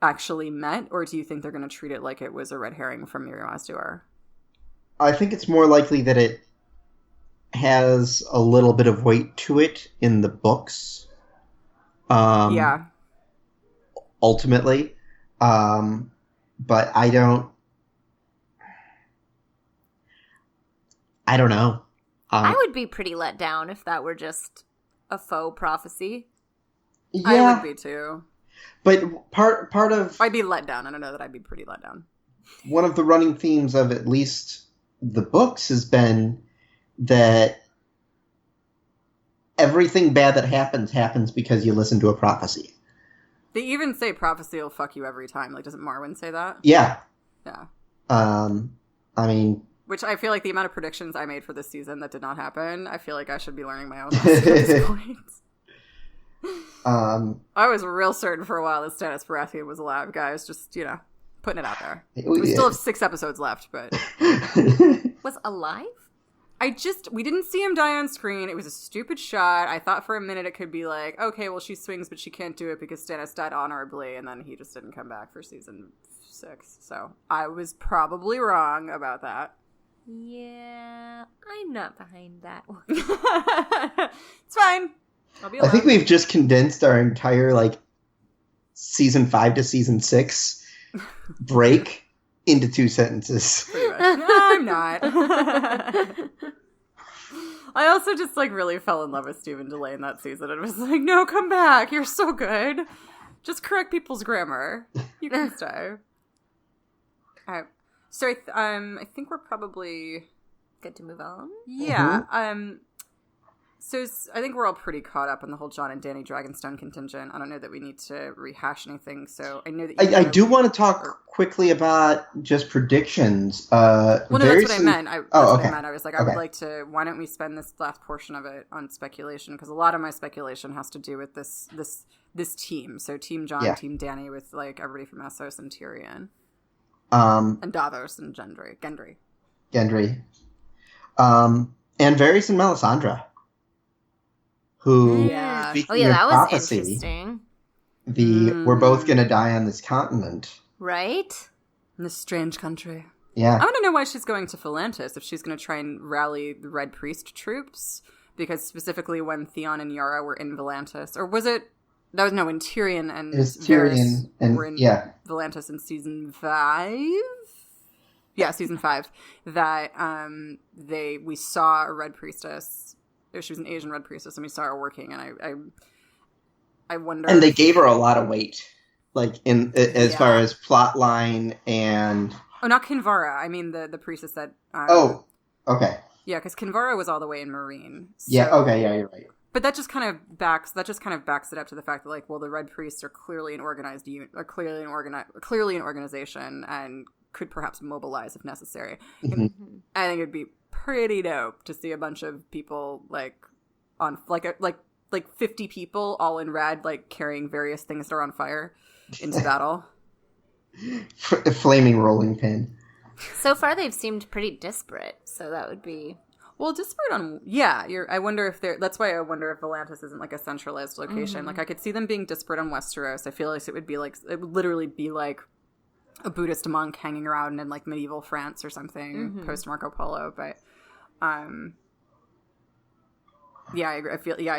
actually met? Or do you think they're going to treat it like it was a red herring from Miri Mazdur? I think it's more likely that it has a little bit of weight to it in the books. Yeah. Ultimately. but I don't know. I would be pretty let down if that were just a faux prophecy. Yeah, I would be too. But part of I'd be let down. I don't know that I'd be pretty let down. one of the running themes of at least the books has been that everything bad that happens because you listen to a prophecy. They even say prophecy will fuck you every time. Like, doesn't Marwyn say that? Yeah. Yeah. I mean, which I feel like the amount of predictions I made for this season that did not happen, I feel like I should be learning my own lesson at this point. I was real certain for a while that Stannis Baratheon was alive, guys. Just, putting it out there. We still have 6 episodes left, but... Was alive? We didn't see him die on screen. It was a stupid shot. I thought for a minute it could be like, okay, well, she swings, but she can't do it because Stannis died honorably, and then he just didn't come back for season 6. So I was probably wrong about that. Yeah, I'm not behind that one. It's fine. I'll be I think we've just condensed our entire, season 5 to season 6 break into 2 sentences. No, I'm not. I also just, really fell in love with Stephen DeLay in that season. And was like, no, come back. You're so good. Just correct people's grammar. You can stay. All right. So I think we're probably good to move on. Yeah. So I think we're all pretty caught up on the whole Jon and Dany Dragonstone contingent. I don't know that we need to rehash anything. So I know that I do want to talk quickly about just predictions. Well, no, that's what I meant. Okay. I was like, I would like to. Why don't we spend this last portion of it on speculation? Because a lot of my speculation has to do with this team. So Team Jon, Team Dany, with everybody from Essos and Tyrion. And Davos and Gendry. And Varys and Melisandre, who that was prophecy, interesting. We're both gonna die on this continent, right? In this strange country. Yeah, I want to know why she's going to Volantis, if she's going to try and rally the Red Priest troops, because specifically when Theon and Yara were in Volantis, or was it? That was when Tyrion and Varys were in Volantis in season 5. Yeah, season 5. That we saw a Red Priestess. She was an Asian Red Priestess, and we saw her working. And I wonder. And they gave her a lot of weight, as far as plot line and. Oh, not Kinvara. I mean the priestess that. Okay. Yeah, because Kinvara was all the way in Marine. So... Yeah. Okay. Yeah, you're right. But that just kind of backs it up to the fact that the Red Priests are clearly an organized unit, are clearly an organization, and could perhaps mobilize if necessary. Mm-hmm. I think it'd be pretty dope to see a bunch of people on 50 people all in red, carrying various things that are on fire into battle. A flaming rolling pin. So far, they've seemed pretty disparate, so that would be. Well, disparate on I wonder if that's why I wonder if Volantis isn't a centralized location. Mm-hmm. I could see them being disparate on Westeros. I feel like it would be it would literally be a Buddhist monk hanging around in medieval France or something post Marco Polo. But I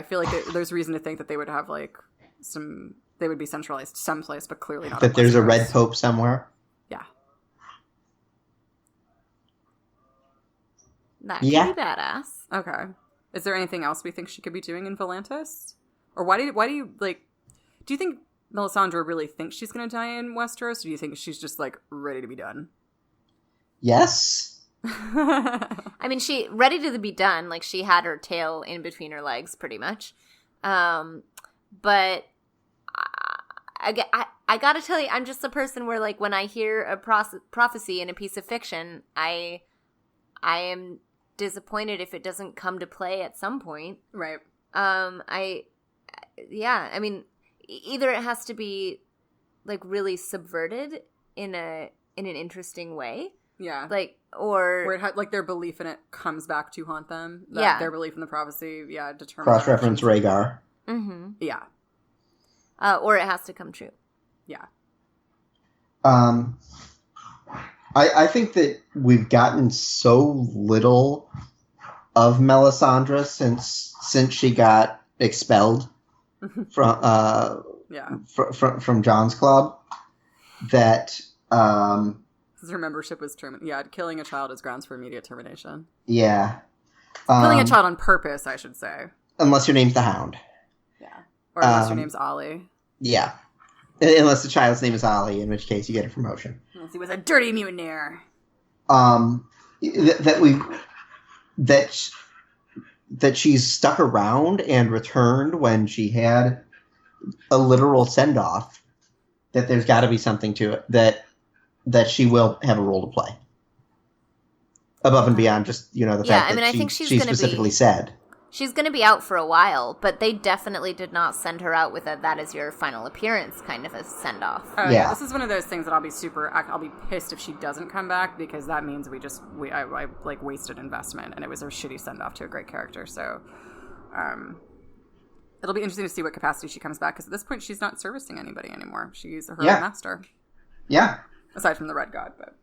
feel like there's reason to think that they would have they would be centralized someplace, but clearly not. That there's a red pope somewhere. Yeah. That could be badass. Okay. Is there anything else we think she could be doing in Volantis? Or why do you do you think Melisandre really thinks she's going to die in Westeros, or do you think she's just ready to be done? Yes. I mean, she ready to be done. She had her tail in between her legs pretty much. But I gotta tell you, I'm just a person where when I hear a prophecy in a piece of fiction, I am disappointed if it doesn't come to play at some point. Right. I mean, either it has to be really subverted in an interesting way. Yeah. Or where their belief in it comes back to haunt them. Their belief in the prophecy, determines. Cross-reference Rhaegar. Mm-hmm. Yeah. Or it has to come true. Yeah. I think that we've gotten so little of Melisandre since she got expelled from John's club that Because her membership was terminated. Yeah, killing a child is grounds for immediate termination. Yeah. Killing a child on purpose, I should say. Unless your name's the Hound. Yeah. Or unless your name's Ollie. Yeah. Unless the child's name is Ollie, in which case you get a promotion. Unless he was a dirty mutineer. That she's stuck around and returned when she had a literal send-off, that there's got to be something to it, that she will have a role to play. Above and beyond just, the fact that I think she's she gonna specifically said. She's going to be out for a while, but they definitely did not send her out with a "that is your final appearance" kind of a send-off. Oh, yeah. This is one of those things that I'll be pissed if she doesn't come back, because that means I wasted investment, and it was a shitty send-off to a great character. So, it'll be interesting to see what capacity she comes back, because at this point she's not servicing anybody anymore. She's her own master. Yeah. Aside from the Red God, but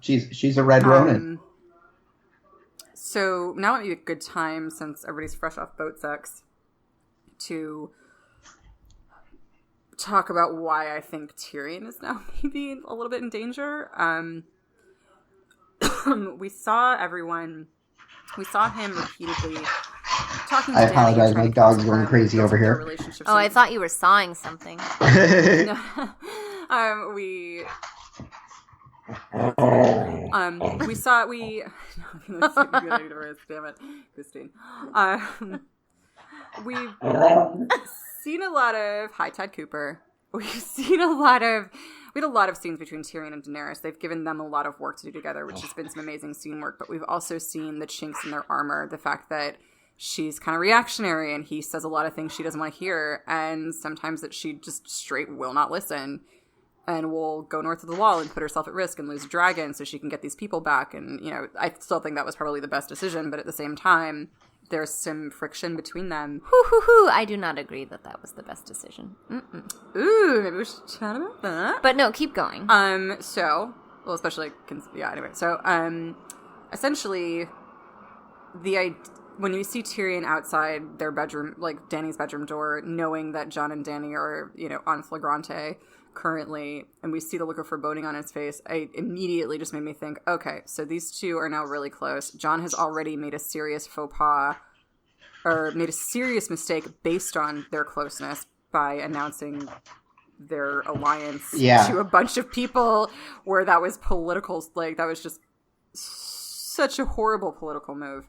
she's a Red Ronin. So now would be a good time, since everybody's fresh off boat sex, to talk about why I think Tyrion is now maybe a little bit in danger. We saw him repeatedly talking to I Dany. apologize, my dog's going crazy over here. Oh, I thought you were sawing something. Damn it, Christine. We've seen a lot of High Tide Cooper. We had a lot of scenes between Tyrion and Daenerys. They've given them a lot of work to do together, which has been some amazing scene work. But we've also seen the chinks in their armor, the fact that she's kind of reactionary and he says a lot of things she doesn't want to hear, and sometimes that she just straight will not listen and will go north of the wall and put herself at risk and lose a dragon so she can get these people back. And, I still think that was probably the best decision, but at the same time, there's some friction between them. I do not agree that was the best decision. Mm-mm. Ooh, maybe we should chat about that. But no, keep going. Essentially, when you see Tyrion outside their bedroom, like Dany's bedroom door, knowing that Jon and Dany are, on flagrante currently, and we see the look of foreboding on his face, it immediately just made me think, okay, so these two are now really close. Jon has already made a serious faux pas, or made a serious mistake based on their closeness by announcing their alliance to a bunch of people, where that was political, that was just such a horrible political move.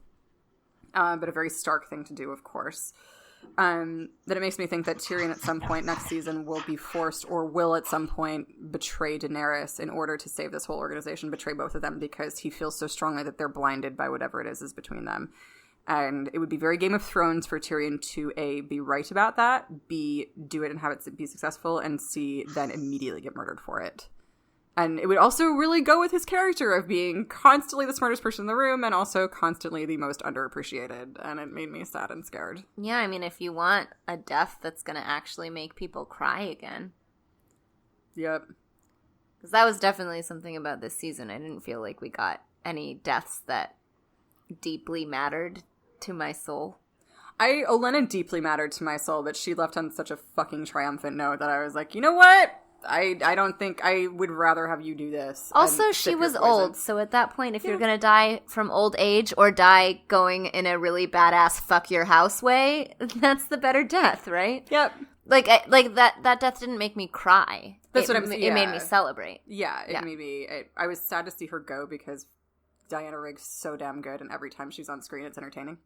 But a very stark thing to do, of course. That it makes me think that Tyrion at some point next season will be forced, or will at some point betray Daenerys in order to save this whole organization, betray both of them, because he feels so strongly that they're blinded by whatever it is between them. And it would be very Game of Thrones for Tyrion to A, be right about that, B, do it and have it be successful, and C, then immediately get murdered for it. And it would also really go with his character of being constantly the smartest person in the room and also constantly the most underappreciated. And it made me sad and scared. Yeah, I mean, if you want a death that's going to actually make people cry again. Yep. Because that was definitely something about this season. I didn't feel like we got any deaths that deeply mattered to my soul. Olenna deeply mattered to my soul, but she left on such a fucking triumphant note that I was like, you know what? I don't think I would rather have you do this. Also, she was old, so at that point, if you're going to die from old age or die going in a really badass fuck your house way, that's the better death, right? Yep. Like that death didn't make me cry. That's what I'm saying. It made me celebrate. Yeah, it made me. I was sad to see her go because Diana Rigg's so damn good, and every time she's on screen, it's entertaining.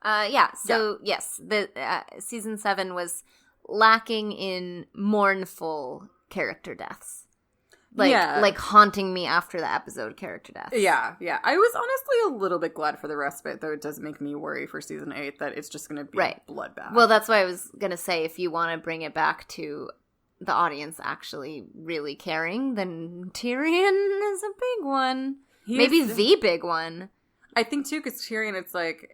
Yes, the season 7 was lacking in mournful character deaths. Like haunting me after the episode character deaths. Yeah. I was honestly a little bit glad for the respite, though it does make me worry for season 8 that it's just going to be bloodbath. Well, that's why I was going to say, if you want to bring it back to the audience actually really caring, then Tyrion is a big one. Maybe the big one. I think, too, because Tyrion, it's like...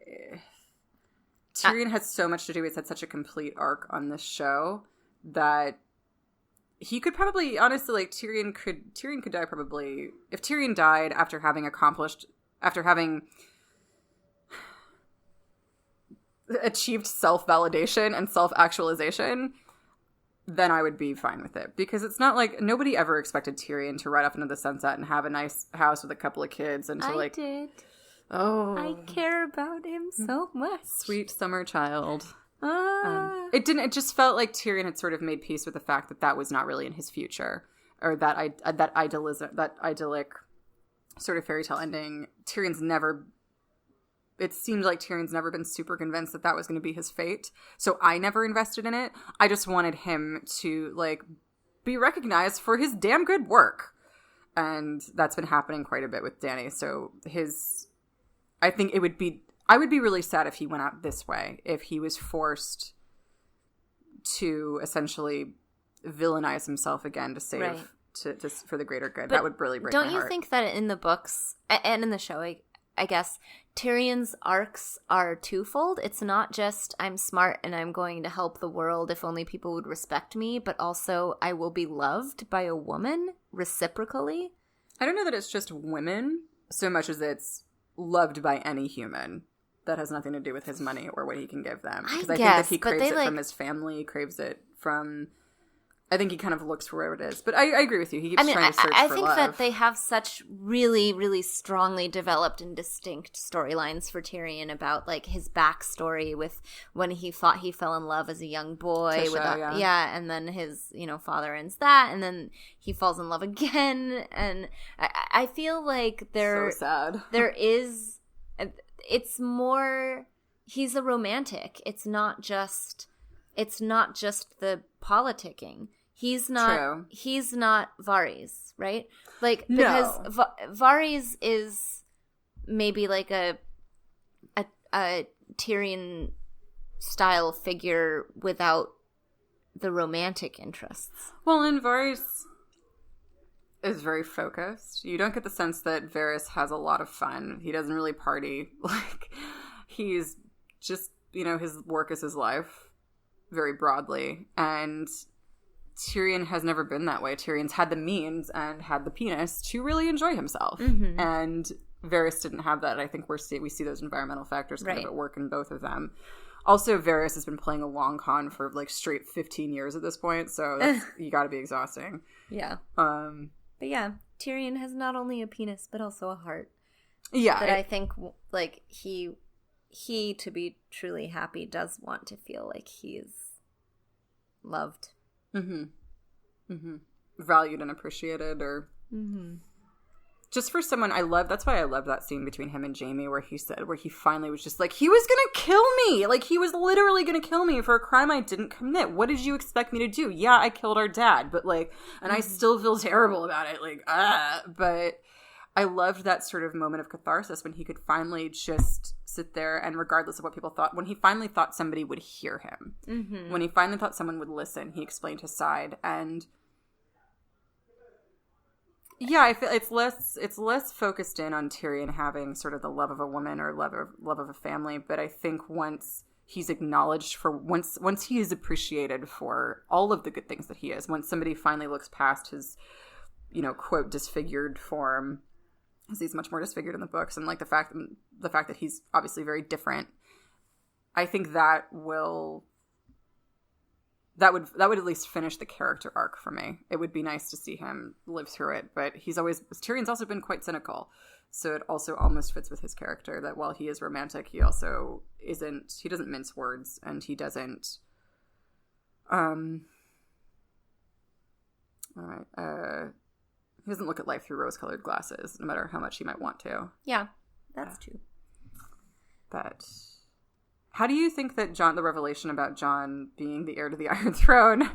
Tyrion has so much to do. It's had such a complete arc on this show that he could probably, honestly, like, Tyrion could die probably, if Tyrion died after having achieved self-validation and self-actualization, then I would be fine with it. Because it's not like nobody ever expected Tyrion to ride off into the sunset and have a nice house with a couple of kids and to I did. Oh. I care about him so much. Sweet summer child. It just felt like Tyrion had sort of made peace with the fact that was not really in his future. Or that idyllic sort of fairy tale ending. It seemed like Tyrion's never been super convinced that was going to be his fate. So I never invested in it. I just wanted him to, like, be recognized for his damn good work. And that's been happening quite a bit with Dany. So I think I would be really sad if he went out this way. If he was forced to essentially villainize himself again to save, right. to for the greater good. But that would really break my heart. Don't you think that in the books, and in the show, I guess, Tyrion's arcs are twofold? It's not just, I'm smart and I'm going to help the world if only people would respect me, but also I will be loved by a woman reciprocally? I don't know that it's just women so much as it's loved by any human. That has nothing to do with his money or what he can give them. Because I think that he craves it from his family, craves it from... I think he kind of looks for where it is. But I agree with you. He keeps trying to search for love. I think that they have such really, really strongly developed and distinct storylines for Tyrion about, like, his backstory with when he thought he fell in love as a young boy. Tisha, and then his, father ends that, and then he falls in love again. And I feel like so sad. There is... It's more... He's a romantic. It's not just the politicking. He's not True. He's not Varys, right? Like, because no. Varys is maybe like a Tyrion style figure without the romantic interests. Well, and Varys is very focused. You don't get the sense that Varys has a lot of fun. He doesn't really party. Like, he's just, his work is his life, very broadly. And Tyrion has never been that way. Tyrion's had the means and had the penis to really enjoy himself. Mm-hmm. And Varys didn't have that. I think we see those environmental factors kind of at work in both of them. Also, Varys has been playing a long con for like straight 15 years at this point, so that's, you got to be exhausting. Yeah. But yeah, Tyrion has not only a penis but also a heart. Yeah. But I think like he to be truly happy does want to feel like he's loved. Mm-hmm. Mm-hmm. Valued and appreciated, or just for someone that's why I love that scene between him and Jaime where he finally was just like, he was gonna kill me, like he was literally gonna kill me for a crime I didn't commit. What did you expect me to do? Yeah, I killed our dad, but like, and I still feel terrible about it, like, but I loved that sort of moment of catharsis when he could finally just sit there and, regardless of what people thought, when he finally thought somebody would hear him, when he finally thought someone would listen, he explained his side. And yeah, I feel it's less focused in on Tyrion having sort of the love of a woman or love of a family. But I think once he's acknowledged once he is appreciated for all of the good things that he is, once somebody finally looks past his, quote, disfigured form, because he's much more disfigured in the books, and like the fact that he's obviously very different, I think that would at least finish the character arc for me. It would be nice to see him live through it, but Tyrion's also been quite cynical, so it also almost fits with his character that while he is romantic, he also he doesn't mince words, and he doesn't he doesn't look at life through rose-colored glasses, no matter how much he might want to. Yeah, that's true. But how do you think that the revelation about Jon being the heir to the Iron Throne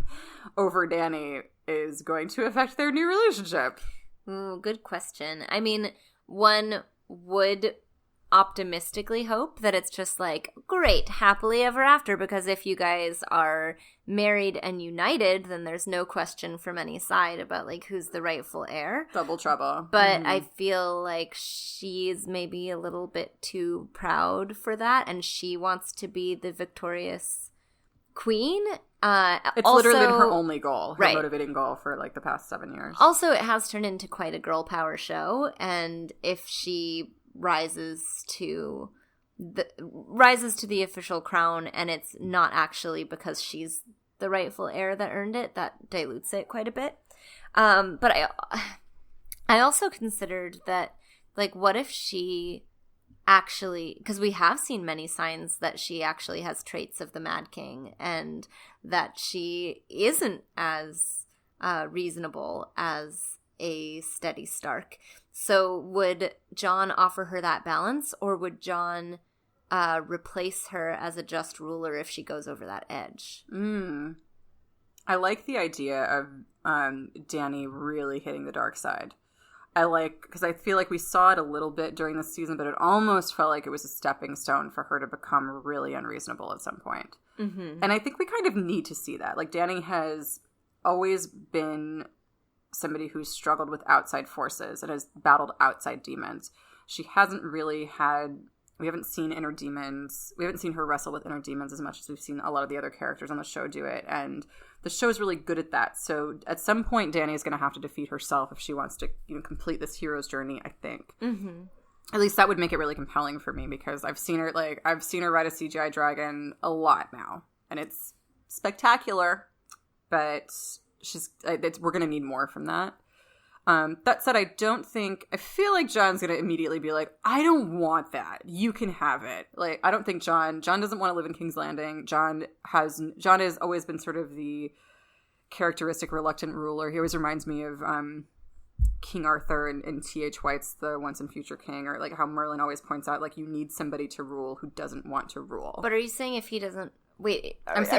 over Dany is going to affect their new relationship? Ooh, good question. I mean, one would optimistically hope that it's just like, great, happily ever after, because if you guys are married and united, then there's no question from any side about like who's the rightful heir. Double trouble. But I feel like she's maybe a little bit too proud for that, and she wants to be the victorious queen. It's also, literally been her only goal, her right. motivating goal for like the past 7 years. Also, it has turned into quite a girl power show, and if she rises to the official crown, and it's not actually because she's the rightful heir that earned it, that dilutes it quite a bit. But I also considered that, like, what if she actually, because we have seen many signs that she actually has traits of the Mad King, and that she isn't as reasonable as a steady Stark. So would Jon offer her that balance, or would Jon replace her as a just ruler if she goes over that edge? I like the idea of Dany really hitting the dark side. Because I feel like we saw it a little bit during this season, but it almost felt like it was a stepping stone for her to become really unreasonable at some point. Mm-hmm. And I think we kind of need to see that. Like, Dany has always been somebody who's struggled with outside forces and has battled outside demons. She hasn't really we haven't seen inner demons. We haven't seen her wrestle with inner demons as much as we've seen a lot of the other characters on the show do it. And the show's really good at that. So at some point, Dany is going to have to defeat herself if she wants to, complete this hero's journey, I think. Mm-hmm. At least that would make it really compelling for me, because I've seen her ride a CGI dragon a lot now. And it's spectacular, but we're going to need more from that. That said, I feel like Jon's going to immediately be like, I don't want that. You can have it. Like, I don't think Jon doesn't want to live in King's Landing. Jon has always been sort of the characteristic reluctant ruler. He always reminds me of King Arthur and T.H. White's The Once and Future King, or like how Merlin always points out, like, you need somebody to rule who doesn't want to rule. But are you saying if he doesn't, are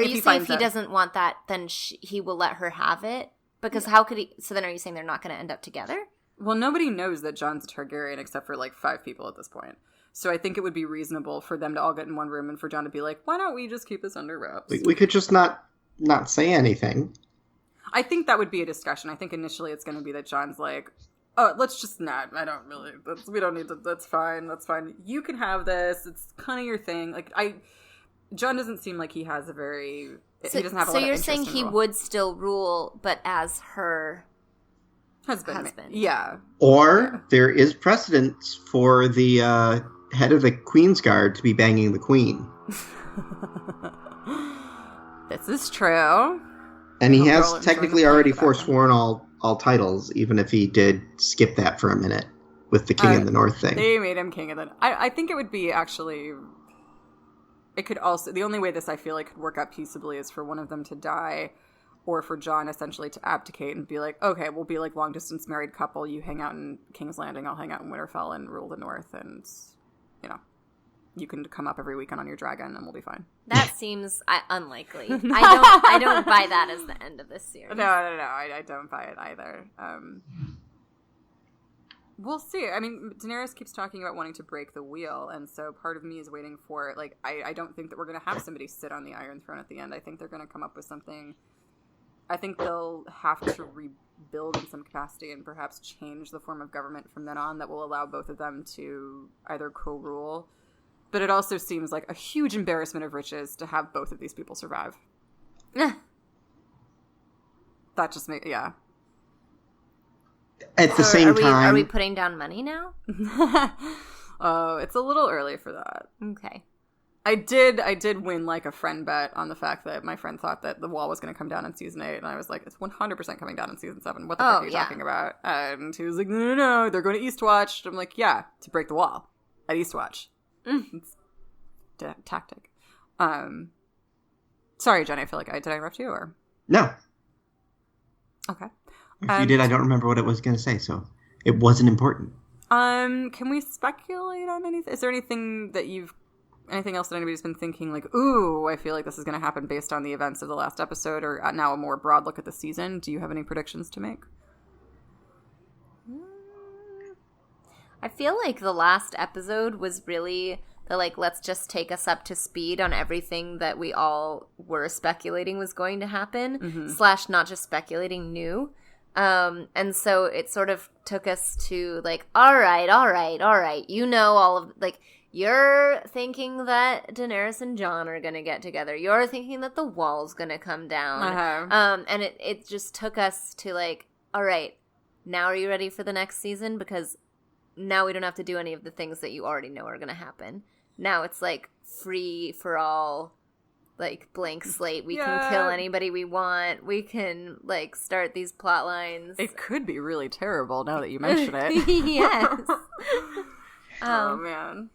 you saying if he doesn't want that, then he will let her have it? Because how could he? So then, are you saying they're not going to end up together? Well, nobody knows that Jon's a Targaryen except for like 5 people at this point. So I think it would be reasonable for them to all get in one room and for Jon to be like, "Why don't we just keep this under wraps?" We could just not say anything. I think that would be a discussion. I think initially it's going to be that Jon's like, "Oh, let's just not. I don't really. We don't need to. That's fine. That's fine. You can have this. It's kind of your thing." Like Jon doesn't seem like he has a very. He doesn't have a lot of interest in rule. So you're saying he would still rule, but as her husband. Yeah. Or there is precedence for the head of the Queen's Guard to be banging the Queen. This is true. And he has technically already forsworn all titles, even if he did skip that for a minute with the King of the North thing. They made him King of the... I think it would be actually... It could also, the only way this I feel like could work out peaceably is for one of them to die, or for Jon essentially to abdicate and be like, okay, we'll be like long distance married couple. You hang out in King's Landing, I'll hang out in Winterfell and rule the North, and you can come up every weekend on your dragon, and we'll be fine. That seems unlikely. I don't buy that as the end of this series. No, I don't buy it either. We'll see. I mean, Daenerys keeps talking about wanting to break the wheel, and so part of me is waiting for, like, I don't think that we're going to have somebody sit on the Iron Throne at the end. I think they're going to come up with something. I think they'll have to rebuild in some capacity and perhaps change the form of government from then on that will allow both of them to either co-rule. But it also seems like a huge embarrassment of riches to have both of these people survive. That just makes, yeah. At the same time... Are we putting down money now? Oh, it's a little early for that. Okay. I did win, like, a friend bet on the fact that my friend thought that the wall was going to come down in season 8, and I was like, it's 100% coming down in season 7. What the fuck are you talking about? And he was like, no, they're going to Eastwatch. I'm like, yeah, to break the wall at Eastwatch. It's tactic. Sorry, Jenny, I feel like did I interrupt you, or? No. Okay. If you did, I don't remember what it was going to say, so it wasn't important. Can we speculate on anything? Is there anything else that anybody's been thinking, like, ooh, I feel like this is going to happen based on the events of the last episode, or now a more broad look at the season? Do you have any predictions to make? I feel like the last episode was really the, like, let's just take us up to speed on everything that we all were speculating was going to happen, / not just speculating, knew. And so it sort of took us to, like, all right. You know, all of, like, you're thinking that Daenerys and Jon are going to get together. You're thinking that the wall's going to come down. And it just took us to, like, all right, now are you ready for the next season? Because now we don't have to do any of the things that you already know are going to happen. Now it's, like, free for all like blank slate. We can kill anybody we want. We can like start these plot lines. It could be really terrible now that you mention it. Yes. Oh man,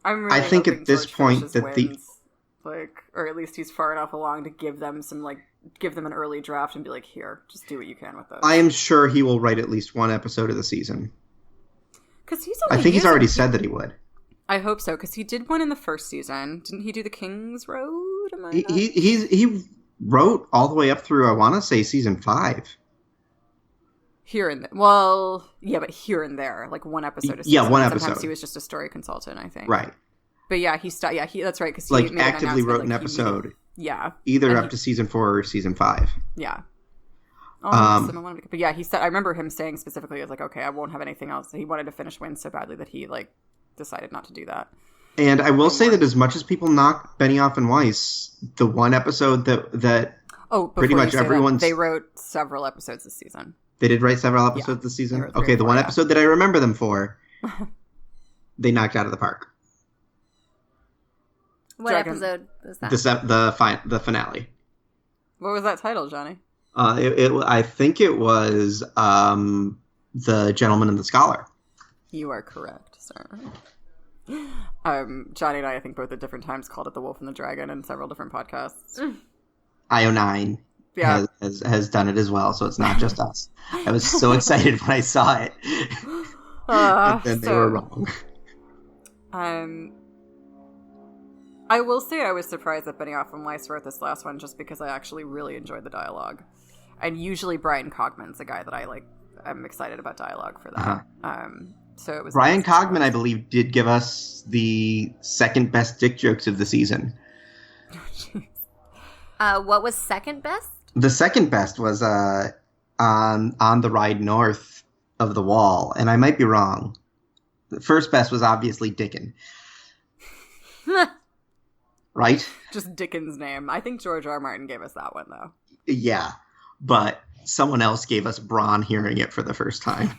I'm really I think hoping at this George point Bush's that wins, like, or at least he's far enough along to give them an early draft and be like, here, just do what you can with this. I am sure he will write at least one episode of the season. Because I think he's already said that he would. I hope so, because he did one in the first season. Didn't he do the King's Road? He wrote all the way up through, I want to say, season 5. Here and there. Well, yeah, but here and there, like one episode. A season. Yeah, one episode. Sometimes he was just a story consultant, I think. Right. But yeah, that's right. Because he actively wrote an episode. Either up to season 4 or season 5. Yeah. But yeah, he said. I remember him saying specifically, "I was like, okay, I won't have anything else." He wanted to finish Win so badly that he like decided not to do that. And I will say that as much as people knock Benioff and Weiss, the one episode that pretty much everyone's... They wrote several episodes this season. They did write several episodes this season? Okay, the one episode that I remember them for, they knocked out of the park. What episode was that? The finale. What was that title, Johnny? I think it was The Gentleman and the Scholar. You are correct, sir. Johnny and I think both at different times called it The Wolf and the Dragon in several different podcasts. IO9 has done it as well, so it's not just us. I was so excited when I saw it. But then they were wrong. I will say I was surprised that Benioff and Weiss wrote this last one just because I actually really enjoyed the dialogue. And usually Brian Cogman's a guy that I'm excited about dialogue for that. So it was Brian Cogman, I believe, did give us the second best dick jokes of the season. What was second best? The second best was on the ride north of the wall, and I might be wrong. The first best was obviously Dickon. Right? Just Dickon's name. I think George R. R. Martin gave us that one, though. Yeah, but someone else gave us Bronn hearing it for the first time.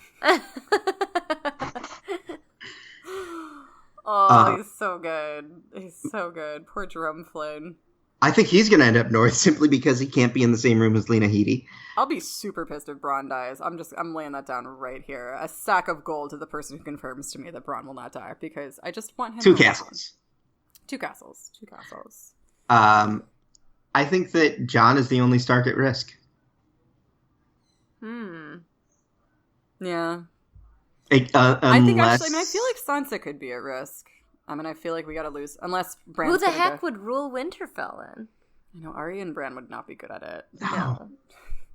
He's so good. He's so good. Poor Jerome Flynn. I think he's going to end up north simply because he can't be in the same room as Lena Headey. I'll be super pissed if Bronn dies. I'm laying that down right here. A sack of gold to the person who confirms to me that Bronn will not die, because I just want him Two castles. Two castles. Two castles. I think that Jon is the only Stark at risk. Yeah. I think actually, I feel like Sansa could be at risk. I feel like we gotta lose, unless Bran. Who the heck would rule Winterfell then? Arya and Bran would not be good at it. No.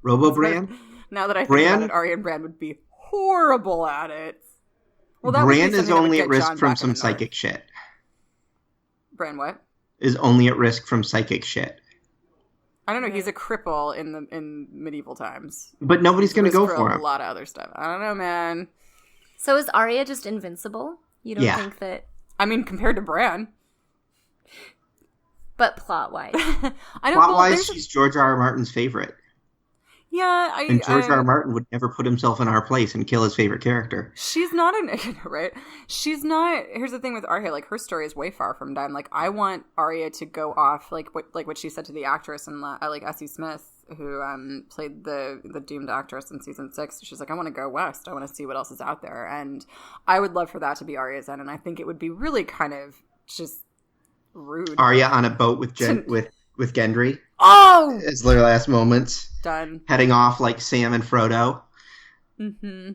Robo-Bran? Now that I think about it, Arya and Bran would be horrible at it. Well, Bran is only at risk from some psychic shit. Bran what? Is only at risk from psychic shit. I don't know. He's a cripple in medieval times. But nobody's going to go for him. A lot of other stuff. I don't know, man. So is Arya just invincible? You don't think that... compared to Bran. But plot-wise. Plot-wise, she's George R. R. Martin's favorite. Yeah, and George R. R. Martin would never put himself in our place and kill his favorite character. She's not right? She's not. Here's the thing with Arya, like, her story is way far from done. Like, I want Arya to go off, like what she said to the actress and like Essie Smith, who played the doomed actress in season 6. She's like, I want to go west. I want to see what else is out there, and I would love for that to be Arya's end. And I think it would be really kind of just rude. Arya on a boat with Gendry. Oh, as their last moments. Done. Heading off like Sam and Frodo. Mm-hmm.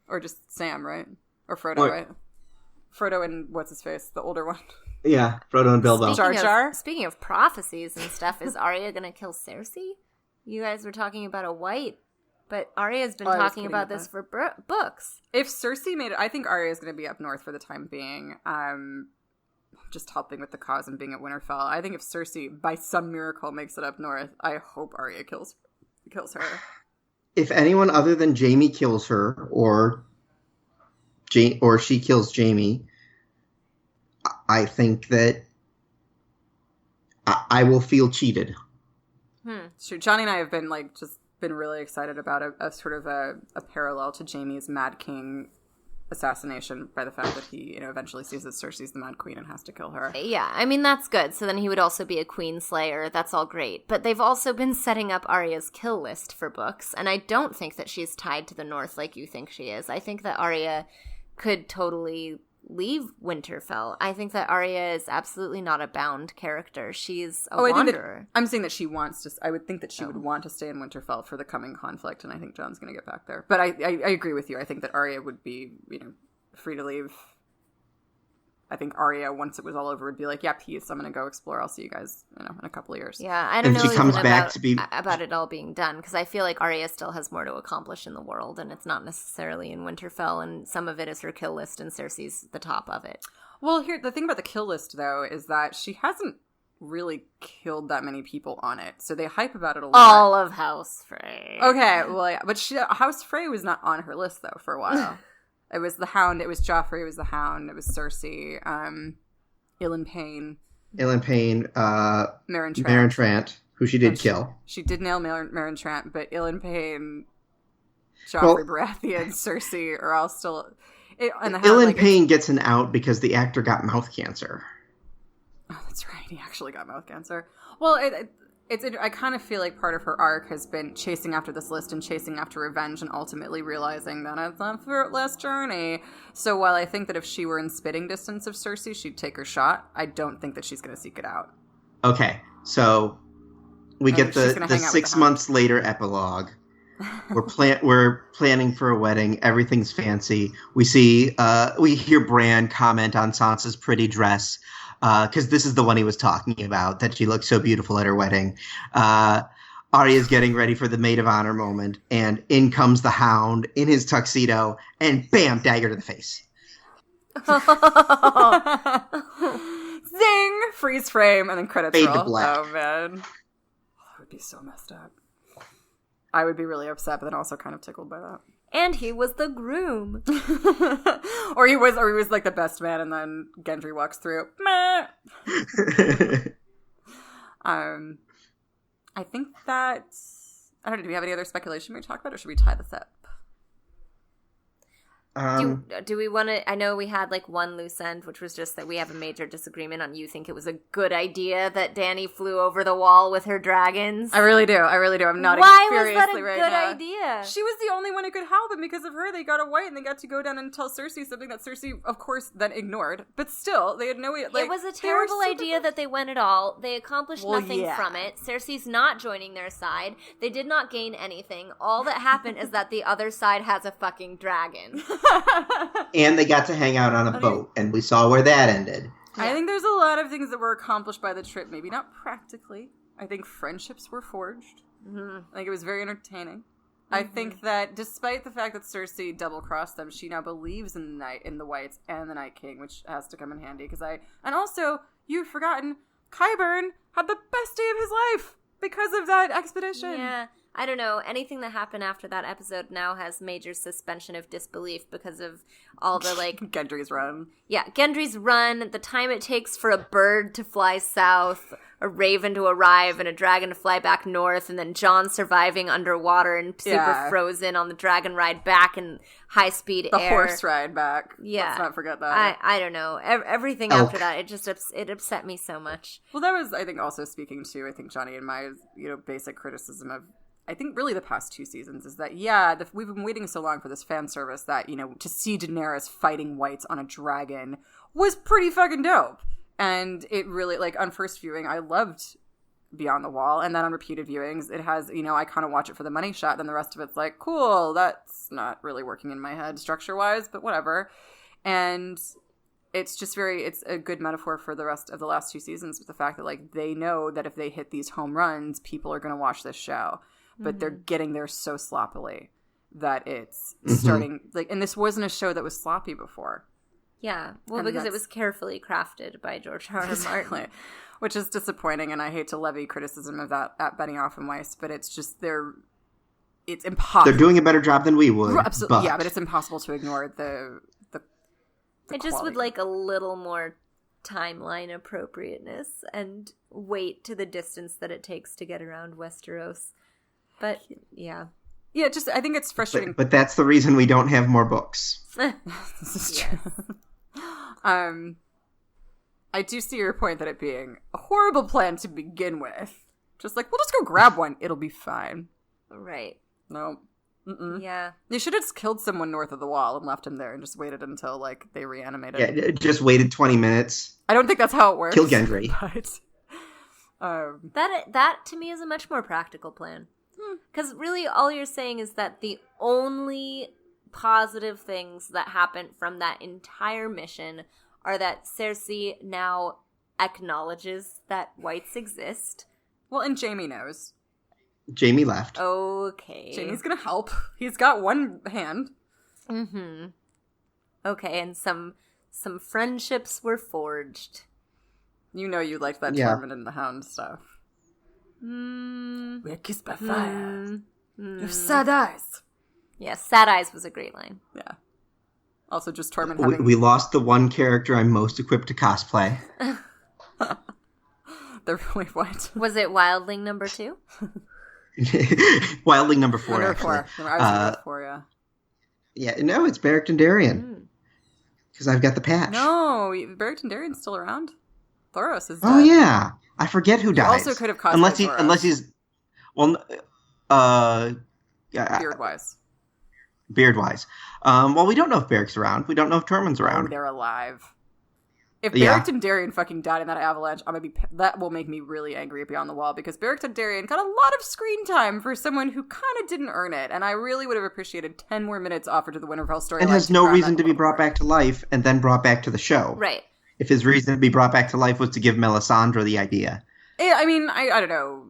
Or just Sam, right? Or Frodo, right? Frodo and what's his face, the older one. Yeah, Frodo and Bilbo. Jar Jar. Speaking of prophecies and stuff, is Arya gonna kill Cersei? You guys were talking about a white, but Arya's been talking about this for books. If Cersei made it, I think Arya's gonna be up north for the time being. Just helping with the cause and being at Winterfell. I think if Cersei, by some miracle, makes it up north, I hope Arya kills her. If anyone other than Jaime kills her, or she kills Jaime, I think that I will feel cheated. Sure. Johnny and I have been been really excited about a sort of a parallel to Jaime's Mad King assassination by the fact that he, eventually sees that Cersei's the Mad Queen and has to kill her. Yeah, I mean, that's good. So then he would also be a queen slayer. That's all great. But they've also been setting up Arya's kill list for books, and I don't think that she's tied to the North like you think she is. I think that Arya could totally leave Winterfell. I think that Arya is absolutely not a bound character. She's a wanderer. I'm saying that she wants to. I would think that she would want to stay in Winterfell for the coming conflict, and I think Jon's going to get back there. But I agree with you. I think that Arya would be, free to leave. I think Arya, once it was all over, would be like, yeah, peace, I'm going to go explore. I'll see you guys, in a couple of years. Yeah, I don't know she comes back about it all being done, because I feel like Arya still has more to accomplish in the world, and it's not necessarily in Winterfell, and some of it is her kill list, and Cersei's the top of it. Well, here, the thing about the kill list, though, is that she hasn't really killed that many people on it, so they hype about it a lot. All of House Frey. Okay, well, yeah, but House Frey was not on her list, though, for a while. It was the Hound, it was Joffrey, it was the Hound, it was Cersei, Ilan Payne. Meryn Trant, who she did kill. She did nail Meryn Trant, but Ilan Payne, Joffrey Baratheon, Cersei are all still... Ilan Payne gets an out because the actor got mouth cancer. Oh, that's right, he actually got mouth cancer. Well, I kind of feel like part of her arc has been chasing after this list and chasing after revenge and ultimately realizing that it's a fruitless journey. So while I think that if she were in spitting distance of Cersei, she'd take her shot, I don't think that she's going to seek it out. Okay, so we get the 6 months later epilogue. We're planning for a wedding. Everything's fancy. We hear Bran comment on Sansa's pretty dress. Because this is the one he was talking about, that she looked so beautiful at her wedding. Arya's getting ready for the maid of honor moment, and in comes the Hound in his tuxedo, and bam, dagger to the face. Zing! Freeze frame, and then credits Fade roll. to black. Oh, man. That would be so messed up. I would be really upset, but then also kind of tickled by that. And he was the groom. or he was like the best man, and then Gendry walks through. Meh. I think that, I don't know, do we have any other speculation we talk about, or should we tie this up? Do we want to? I know we had like one loose end, which was just that we have a major disagreement on you think it was a good idea that Dany flew over the wall with her dragons. I really do. I'm not. Why was that a good idea? She was the only one who could help, and because of her, they got a white, and they got to go down and tell Cersei something that Cersei, of course, then ignored. But still, they had no way. Like, it was a terrible idea that they went at all. They accomplished nothing from it. Cersei's not joining their side. They did not gain anything. All that happened is that the other side has a fucking dragon. And they got to hang out on a boat, and we saw where that ended. I think there's a lot of things that were accomplished by the trip. Maybe not practically. I think friendships were forged. Mm-hmm. I think it was very entertaining. Mm-hmm. I think that despite the fact that Cersei double-crossed them, she now believes in the Whites and the Night King, which has to come in handy. And also, you've forgotten, Qyburn had the best day of his life because of that expedition. Yeah. I don't know. Anything that happened after that episode now has major suspension of disbelief because of all the, like... Gendry's run. Yeah, Gendry's run, the time it takes for a bird to fly south, a raven to arrive, and a dragon to fly back north, and then Jon surviving underwater and super frozen on the dragon ride back in high-speed air. The horse ride back. Yeah. Let's not forget that. I don't know. Everything after that, it upset me so much. Well, that was, I think, also speaking to, I think, Johnny and my, basic criticism of, I think really the past 2 seasons is that, we've been waiting so long for this fan service that, to see Daenerys fighting whites on a dragon was pretty fucking dope. And it really, like, on first viewing, I loved Beyond the Wall. And then on repeated viewings, it has, I kind of watch it for the money shot. Then the rest of it's like, cool, that's not really working in my head structure-wise, but whatever. And it's just it's a good metaphor for the rest of the last 2 seasons with the fact that, like, they know that if they hit these home runs, people are going to watch this show. But they're getting there so sloppily that it's starting, like, and this wasn't a show that was sloppy before. Yeah, well, because it was carefully crafted by George R. R. Martin. Which is disappointing, and I hate to levy criticism of that at Benioff and Weiss, but it's just, it's impossible. They're doing a better job than we would. Absolutely, but it's impossible to ignore the it just would like a little more timeline appropriateness and weight to the distance that it takes to get around Westeros. But, yeah. Yeah, just I think it's frustrating. But that's the reason we don't have more books. This is true. I do see your point that it being a horrible plan to begin with. Just like, we'll just go grab one. It'll be fine. Right. No. Mm-mm. Yeah. They should have just killed someone north of the wall and left him there and just waited until, like, they reanimated. Yeah, just waited 20 minutes. I don't think that's how it works. Kill Gendry. But, That to me is a much more practical plan. Because really all you're saying is that the only positive things that happen from that entire mission are that Cersei now acknowledges that whites exist. well, and Jaime knows. Jaime left. Okay. Jaime's gonna help. He's got one hand. Mm-hmm. Okay, and some friendships were forged. You know you liked that Tormund and the Hound stuff. We're kissed by fire. You have sad eyes. Yes, Sad Eyes was a great line. Yeah. Also, just Tormund having... We lost the one character I'm most equipped to cosplay. Wait, what? Was it Wildling number 2? Wildling number 4, Number actually. 4. I was number 4, yeah. Yeah, no, it's Beric Dondarrion. Because I've got the patch. No, Beric Dondarrion's still around. Thoros is dead. Oh, yeah. I forget who dies. Also could have cosplayed unless he's... Well, beard-wise. Beard-wise. Well, we don't know if Beric's around. We don't know if Tormund's around. Oh, they're alive. If Beric Dondarrion fucking died in that avalanche, that will make me really angry at Beyond the Wall, because Beric Dondarrion got a lot of screen time for someone who kind of didn't earn it, and I really would have appreciated 10 more minutes offered to the Winterfell storyline. And has no reason to be brought back to life and then brought back to the show. Right. If his reason to be brought back to life was to give Melisandre the idea. I mean, I don't know.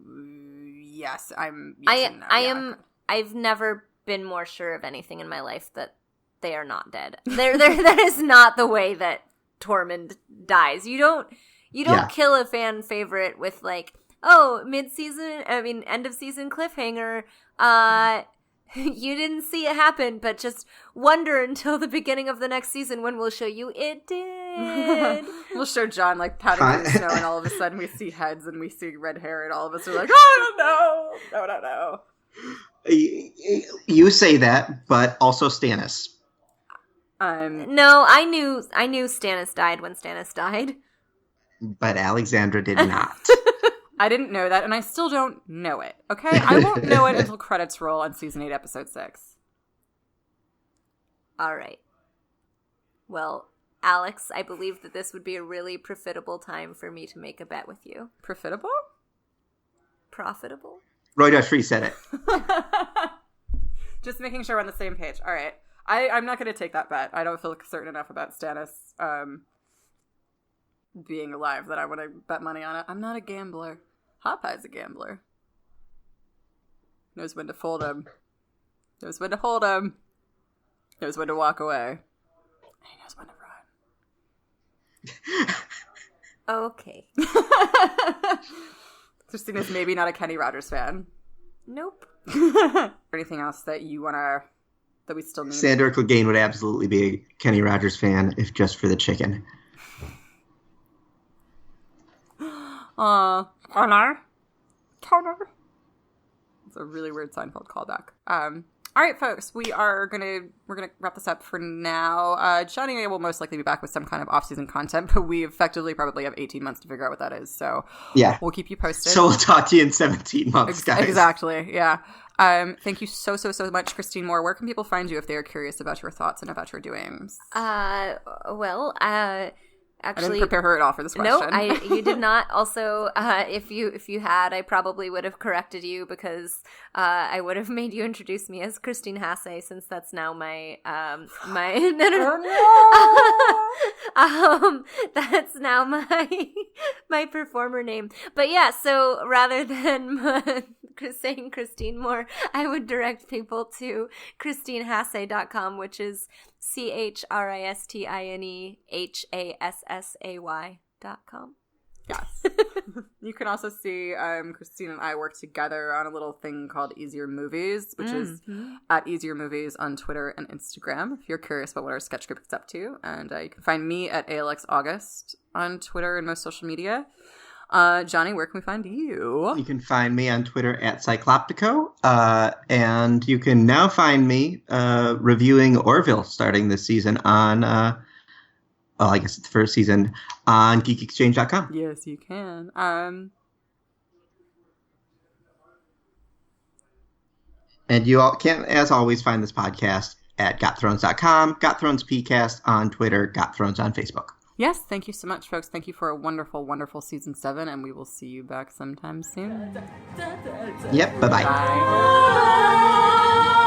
Yes, I've never been more sure of anything in my life that they are not dead. That is not the way that Tormund dies. You don't kill a fan favorite with like, oh, end of season cliffhanger. You didn't see it happen, but just wonder until the beginning of the next season when we'll show you it did. We'll show John like patting through the snow, and all of a sudden we see heads and we see red hair, and all of us are like, oh no. You say that, but also Stannis. No, I knew Stannis died when Stannis died. But Alexandra did not. I didn't know that, and I still don't know it, okay? I won't know it until credits roll on Season 8, Episode 6. All right. Well, Alex, I believe that this would be a really profitable time for me to make a bet with you. Profitable? Profitable? Roy Free said it. Just making sure we're on the same page. All right. I'm not going to take that bet. I don't feel certain enough about Stannis being alive that I want to bet money on it. I'm not a gambler. Hot Pie's a gambler. Knows when to fold him. Knows when to hold him. Knows when to walk away. And he knows when to run. Okay. Christina's maybe not a Kenny Rogers fan. Nope. Anything else that you want to... that we still need? Sandor Clegane would absolutely be a Kenny Rogers fan if just for the chicken. Connor. It's a really weird Seinfeld callback. All right, folks, we're gonna wrap this up for now. Johnny and I will most likely be back with some kind of off-season content, but we effectively probably have 18 months to figure out what that is. So yeah, we'll keep you posted. So we'll talk to you in 17 months, guys. Exactly. Yeah. Thank you so much, Christine Moore. Where can people find you if they are curious about your thoughts and about your doings? Actually, I didn't prepare her at all for this question. No, you did not. Also, if you had, I probably would have corrected you because I would have made you introduce me as Christine Hassay, since that's now my that's now my performer name. But yeah, so rather than saying Christine Moore, I would direct people to ChristineHassay.com, which is ChristineHassay.com. Yes. You can also see Christine and I work together on a little thing called Easier Movies, which is at Easier Movies on Twitter and Instagram, if you're curious about what our sketch group is up to. And you can find me at ALX August on Twitter and most social media. Johnny, where can we find you? You can find me on Twitter at Cycloptico, and you can now find me reviewing Orville starting this season on, I guess it's the first season, on GeekExchange.com. Yes, you can. And you all can, as always, find this podcast at GotThrones.com, GotThronesPcast on Twitter, GotThrones on Facebook. Yes, thank you so much, folks. Thank you for a wonderful, wonderful season 7, and we will see you back sometime soon. Yep, bye-bye. Bye.